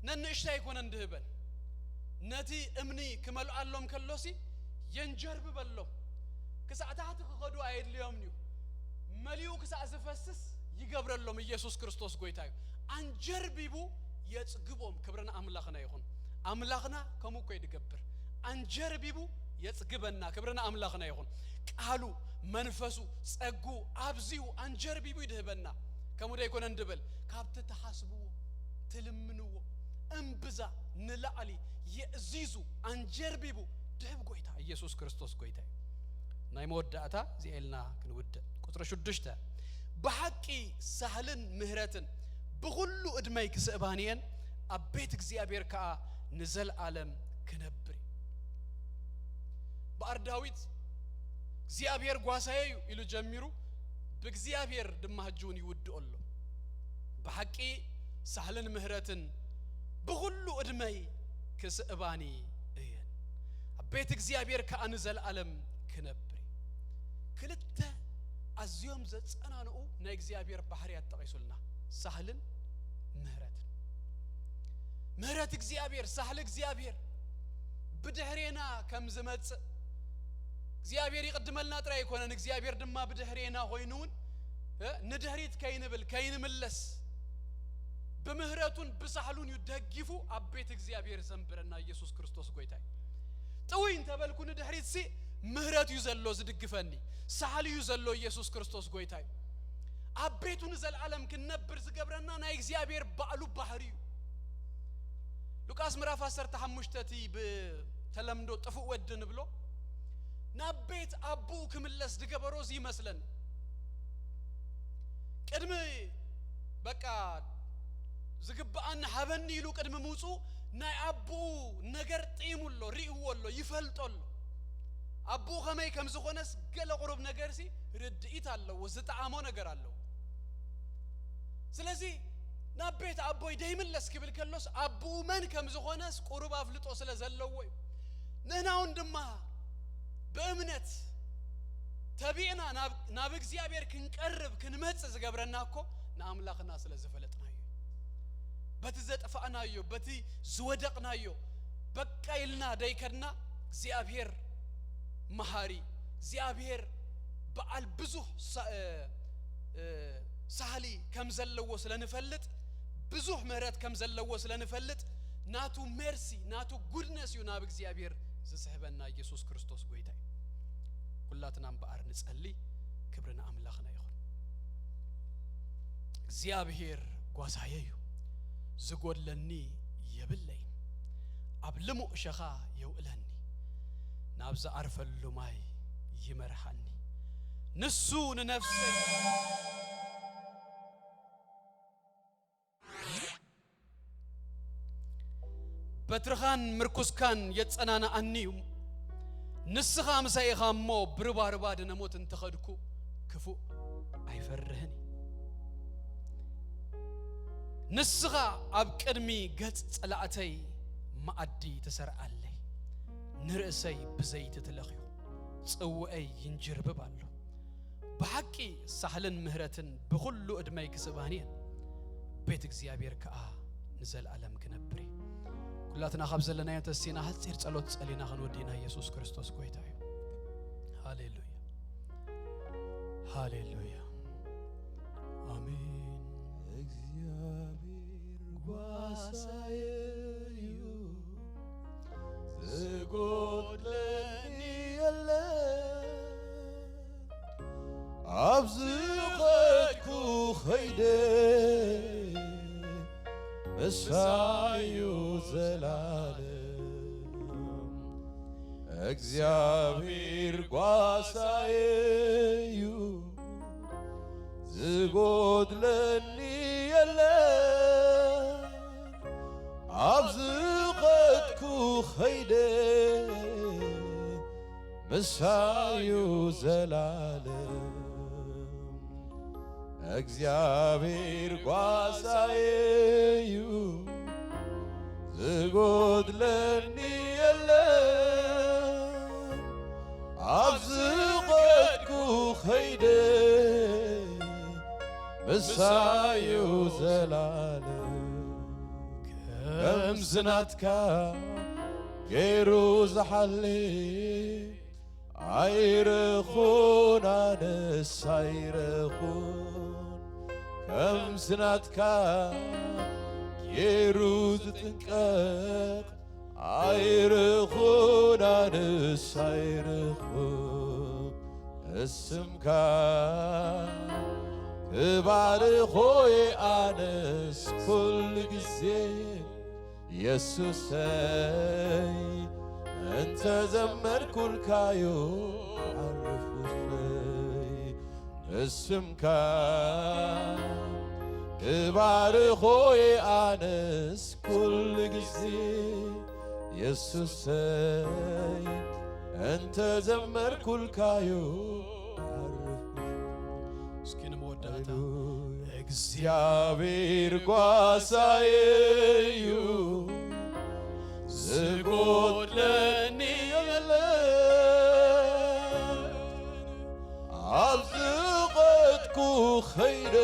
ነንእሽታ ይኮነ እንድህበን ነቲ እምኒ ክመልአሎም ከሎሲ የንጀርብ በሎም ከሰዓታት ከኸዱ አይድልዮም ነው መሊኡ ከሰዓ ዝፈስስ ይገብረሎም ኢየሱስ ክርስቶስ ጎይታዩ አንጀርቢቡ የጽግቦም ክብረና አምላኽና ይኹን አምላኽና ከሙኮ ይድገብር አንጀርቢቡ የጽግበና ክብረና አምላኽና ይኹን ቃሉ መንፈሱ ጸጉ አብዚው አንጀርቢቡ ይድህበና ከሙዳ ይኮነ እንድበል ካብተ ተሐስቡ ትልምንዎ እንብዛ ንላዕሊ የዚዙ አንጀርቢቡ ደብ ጎይታ ኢየሱስ ክርስቶስ ጎይታ ናይ መወዳእታ ዚኤልና ክንውድ ቁጥር 6 በሐቂ ሳህልን ምህረትን በሁሉ እድሜይ ክስባኒየን አቤት እግዚአብሔር ካ ንዘል ዓለም ክነብር በአርዳዊት እግዚአብሔር ጓሳዬ ኢሉ ጀሚሩ በእግዚአብሔር ድማጁን ይውድኦሎ በሐቂ ሳህልን ምህረትን በሁሉ እድሜይ ክስባኒ እየን አቤት እግዚአብሔር ካ ንዘል ዓለም ክነብር ክልተ አዝዮም ዘጸናነኡ ናይ እግዚአብሔር ባህሪያት ተቀይሱልና ሳህልን ምህረት እግዚአብሔር ሳህል እግዚአብሔር በድህሬና ከምዝመጽ እግዚአብሔር ይቀድመልና ጥራ ይኮነን እግዚአብሔር ድማ በድህሬና ሆይኑን ንድህሪት ከይንብል ከይንምለስ በምህረቱን በሳህሉን ይደግፉ አቤት እግዚአብሔር ዘንብረና ኢየሱስ ክርስቶስ ጎይታይ ጥዊን ተበልኩ ንድህሪት ሲ ምህረት ይዘሎ ዝድግፈኒ ሳህል ይዘሎ ኢየሱስ ክርስቶስ ጎይታይ አቤቱን ዘልዓለም ክነብር ዝገብረና ናይ እግዚአብሔር ባዕሉ ባህሪዩ ሉቃስ ምዕራፍ 15 በተለምዶ ጥፉ ወድን ብሎ ናቤት አቡ ክምለስ ድገበሮዝ ይመስለን ቀድም በቃ ዝግባአን ሐበኒ ይሉ ቀድም ሙጹ ናይ አቡ ነገር ጢሙሎ ሪእዎሎ ይፈልጦሎ አቡ ከመይ ከምዝኾነስ ገለ ቁርብ ነገርሲ ርድኢት አለው ወዝጣዓሞ ነገር አለው ስለዚህ ናቤት አቦይ ደይምለስ ክብል ከሎስ አቡ መን ከምዝኾነስ ቁርብ አፍልጦ ስለዘለው ነናውን ድማ በእምነት ተቢዕና ናብ እግዚአብሔር ክንቀርብ ክንመጽ ዝገብረናኮ ናአምላኽና ስለዝፈለጥናዮ በቲ ዘጠፋናዮ በቲ ዝወደቅናዮ በቃ ይልና ደይከድና እግዚአብሔር መሐሪ እግዚአብሔር በዓል ብዙህ ሳህሊ ከምዘለዎ ስለንፈልጥ ብዙህ ምህረት ከምዘለዎ ስለንፈልጥ ናቱ ሜርሲ ናቱ ጉድነስ ናብ እግዚአብሔር ዝስሕበና ኢየሱስ ክርስቶስ ጎይታይ ሁላትናም በአር ንጸልይ ክብርና አምላኽና ይኹን እግዚአብሔር ጓሳዬዩ ዝጎድለኒ የብለይ አብልሙ ሸኻ የውእለኒ ናብዛ አርፈሉ ማይ ይመርሐኒ ንሱ ንነፍሰይ በትርኻን ምርኩስካን የጸናና አንዩ ንስኻ ምሳይኻሞ ብርባርባ ደነሞት እንተኸድኩ ክፉ አይፈርህኒ ንስኻ አብ ቅድሚ ገጽ ጸላእተይ ማዕዲ ተሰርዓለይ ንርእሰይ ብዘይት ተለኽዩ ጽውአይ ይንጅርብባሎ በሐቂ ሳህልን ምህረትን በሁሉ እድሜይ ክስባኒየን ቤት እግዚአብሔር ከአ ንዘል ዓለም ክነብር ሁላትና ኻብዘለና የተሲና ሐጽር ጸሎት ጸሊና ኸንወዲና ኢየሱስ ክርስቶስ ጎይታዩ ሃሌሉያ ሃሌሉያ አሜን መሳዩ ዘላለም እግዚአብሔር ጓሳዬዩ ዝጎድለኒ የለን አብዝቀትኩ ኸይደ መሳዩ ዘላለም እግዚአብሔር ጓሳዬዩ ዝጎድለኒ የለን አብዝቀትኩ ኸይደ መሳዩ ዘላለም ከም ዝናትካ ገይሩ ዝሓሊ አይረኹን አነስ አይረኹን ከም ዝናትካ ገይሩ ዝጥንቀቕ አይረኹን አነስ አይረኹን እስምካ ክባርኾይ አነስ ኩል ጊዜ ኢየሱሰይ እንተ ዘመርኩልካዮ ዓረፍኩለይ እስምካ ክባርኾይ አነስ ኩል ጊዜ ኢየሱሰይ እንተ ዘመርኩልካዮ እግዚአብሔር ጓሳዬዩ ዝጎድለኒ የለን አብዝቀትኩ ኸይደ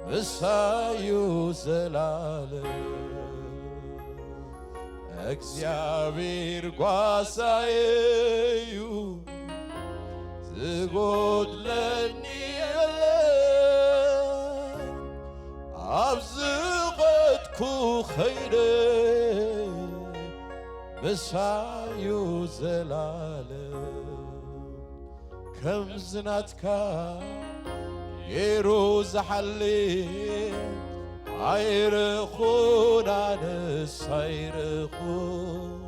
መሳዩ ዘላለም እግዚአብሔር ጓሳዬዩ ዝጎድለኒ የለን አብዝቀትኩ ኸይደ መሳዩ ዘላለም ከም ዝናትካ ገይሩ ዝሓሊ አይረኹን አነስ አይረኹን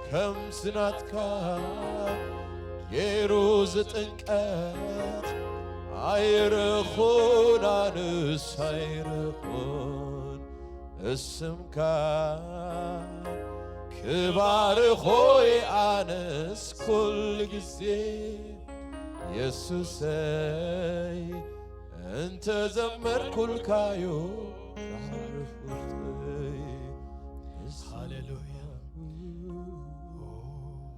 ከም ዝናትካ ገይሩ ዝጥንቀቕ አይረኹን አነስ አይረኹን እስምካ ክባርኾይ አነስ ኩል ጊዜ ኢየሱሰይ እንተ ዘመርኩልካዮ ዓረፍኩለይ ሃሌሉያ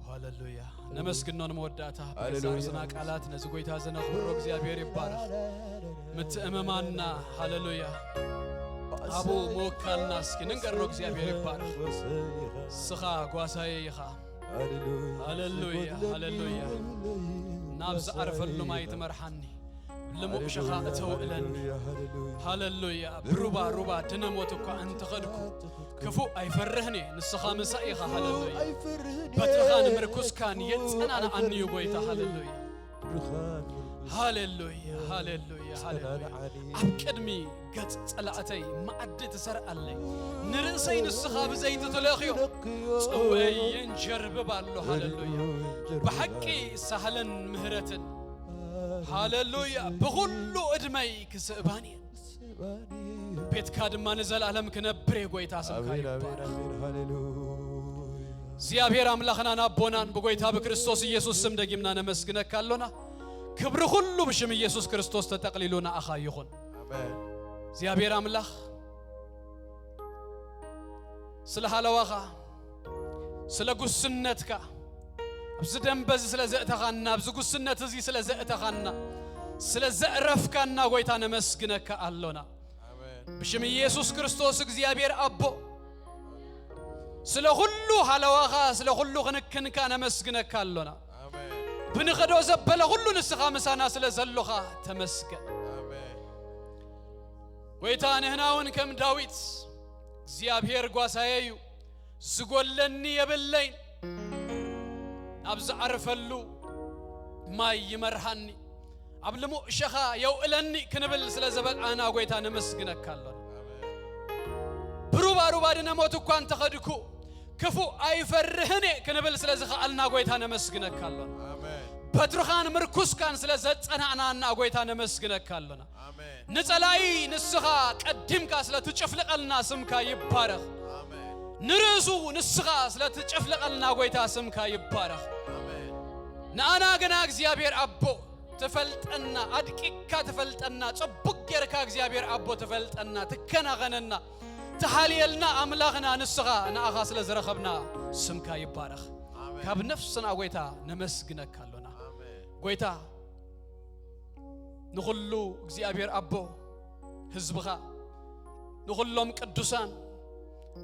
ሃሌሉያ ነመስግኖን መወዳታ በዛርዝና ቃላት ነዚ ጎይታ ዘነኽብሮ እግዚአብሔር ይባረክ ምትእመማና ሃሌሉያ አቡ ሞካልና እስኪ ንንገሮ እግዚአብሔር ይባረክ ስኻ ጓሳዬ ይኻ ሃሌሉያ ሃሌሉያ ናብዝ ዓርፈሉ ማይ ትመርሓኒ ለሞቅሸኻ እተውእለኒ ሃሌሉያ ብሩባ ሩባ ድነሞት እኳ እንትኸድኩ ክፉእ አይፈርህኒ ንስኻ ምሳእ ኢኻ ሃሌሉያ በትኻን ምርኩስካን የጸናንዓኒ ጎይታ ሃሌሉያ ሃሌሉያ ሃሌሉያ ሃሌሉያ ኣብ ቅድሚ ገጽ ጸላእተይ ማዕድ ትሰርዓለይ ንርእሰይ ንስኻ ብዘይቲ ትለኽዮ ጽውዐይ የንጀርብባሎ ሃሌሉያ ብሓቂ ሳህለን ምህረትን ሃሌሉያ ብኹሉ ዕድመይ ክስእባኒ ቤትካ ድማ ንዘላለም ክነብር ጎይታ ስምካ ይባረክ እግዚአብሔር አምላኽና ናቦናን በጎይታ በክርስቶስ ኢየሱስ ስም ደግምና ነመስግነካ አሎና ክብር ሁሉ በሽም ኢየሱስ ክርስቶስ ተጠቅልሎና አኻ ይኹን አሜን እግዚአብሔር አምላኽ ስለ ሃለዋኻ ስለ ጉስነትካ ኣብዚ ደንበዝ ስለ ዘእተኻና ኣብዚ ጉስነት እዚ ስለ ዘእተኻና ስለ ዘዕረፍካና ጎይታ ነመስግነካ አሎና አሜን በሽም ኢየሱስ ክርስቶስ እግዚአብሔር አቦ ስለ ሁሉ ሃለዋኻ ስለ ሁሉ ክንክንካ ነመስግነካ አሎና አሜን ብንኸዶ ዘበለ ሁሉ ንስኻ ምሳና ስለ ዘሎኻ ተመስገን አሜን ጎይታ ነህናውን ከም ዳዊት እግዚአብሔር ጓሳዬዩ ዝጎለኒ የብለኝ አብዝ ዓርፈሉ ማይ ይመርሃኒ አብልሙ ሸኻ የውእለኒ ክንብል ስለ ዘበቃና ጎይታ ነመስግነካ አሎና ባድነ ሞት እንኳን ተኸድኩ ክፉ አይፈርህኔ ከነበል ስለዚህ ቃልና ጎይታ ነመስግነካለሁ አሜን በትርኻን ምርኩስካን ስለዘጸናናና ጎይታ ነመስግነካለሁ አሜን ንጸላይ ንስኻ ቀድምካ ስለትጨፍለቀልና ስምካ ይባረክ አሜን ንርሱ ንስኻ ስለትጨፍለቀልና ጎይታ ስምካ ይባረክ አሜን ናአና ገና እግዚአብሔር አቦ ተፈልጠና አድቂካ ተፈልጠና ጽቡቅ ገርካ እግዚአብሔር አቦ ተፈልጠና ተከናገነና ተሐልየልና አምላኽና ንስኻ ናአኻ ስለዘረኸብና ስምካ ይባረክ ካብ ነፍስና ጎይታ ነመስግነካለና ጎይታ ንኹሉ እግዚአብሔር አቦ ህዝብኻ ንኹሎም ቅዱሳን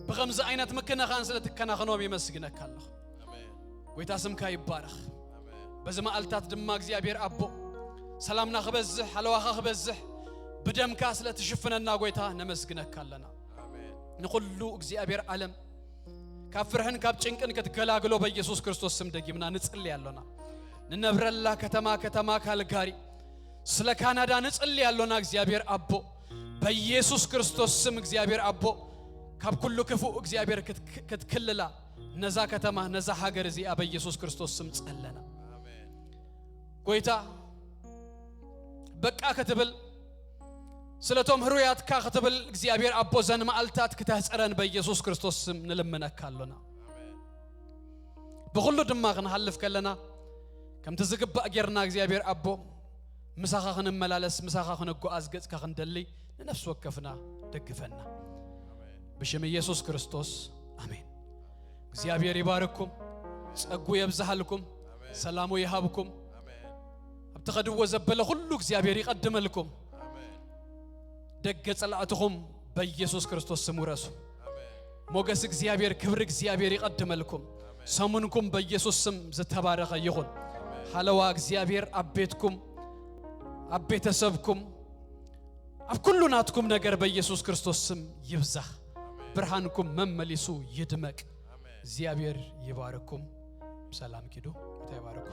በኸምዝ አይነት መከናኻን ስለተከናኸኖም ይመስግነካለሁ ጎይታ ስምካ ይባረክ በዚህ መዓልታት ድማ እግዚአብሔር አቦ ሰላምና ክበዝሕ ሓለዋኻ ክበዝሕ በደምካ ስለተሽፈነና ጎይታ ነመስግነካለና ንኹሉ እግዚአብሔር ዓለም ካብ ፍርሕን ካብ ጭንቅን ክትገላግሎ በኢየሱስ ክርስቶስ ስም ደጊምና ንጽልያለና ንነብረላ ከተማ ካልጋሪ ስለ ካናዳ ንጽልያለና እግዚአብሔር አቦ በኢየሱስ ክርስቶስ ስም እግዚአብሔር አቦ ካብ ኩሉ ክፉ እግዚአብሔር ክትክልላ ነዛ ከተማ ነዛ ሀገር እዚኣ በኢየሱስ ክርስቶስ ስም ጸለና ጎይታ በቃ ከተብል ስለቶም ህሩያትካ ከተብል እግዚአብሔር አቦ ዘን መዓልታት ክተህጸረን በኢየሱስ ክርስቶስ ስም ንልምነካለና በሁሉ ድማ ክንሐልፍ ከለና ከም ተዝግባእ ጌርና እግዚአብሔር አቦ ምሳኻ ክንመላለስ ምሳኻ ክንጓዓዝ ገጽካ ክንደሊ ንነፍስ ወከፍና ደግፈና በሽም ኢየሱስ ክርስቶስ አሜን እግዚአብሔር ይባርክኩም ጸጉ ይብዛልኩም ሰላሙ ይሃብኩም አብተኸድዎ ዘበለ ሁሉ እግዚአብሔር ይቀድመልኩም ደገ ጸላእትኩም በኢየሱስ ክርስቶስ ስም ወረሱ ሞገስ እግዚአብሔር ክብር እግዚአብሔር ይቀድመልኩም ሰሙንኩም በኢየሱስ ስም ዝተባረከ ይሁን ሓለዋ እግዚአብሔር አቤትኩም አቤተሰብኩም አብኩሉ ናትኩም ነገር በኢየሱስ ክርስቶስ ስም ይብዛህ ብርሃንኩም መመሊሱ ይድመቅ እግዚአብሔር ይባርክኩም ሰላም ኪዱ ተባረኩ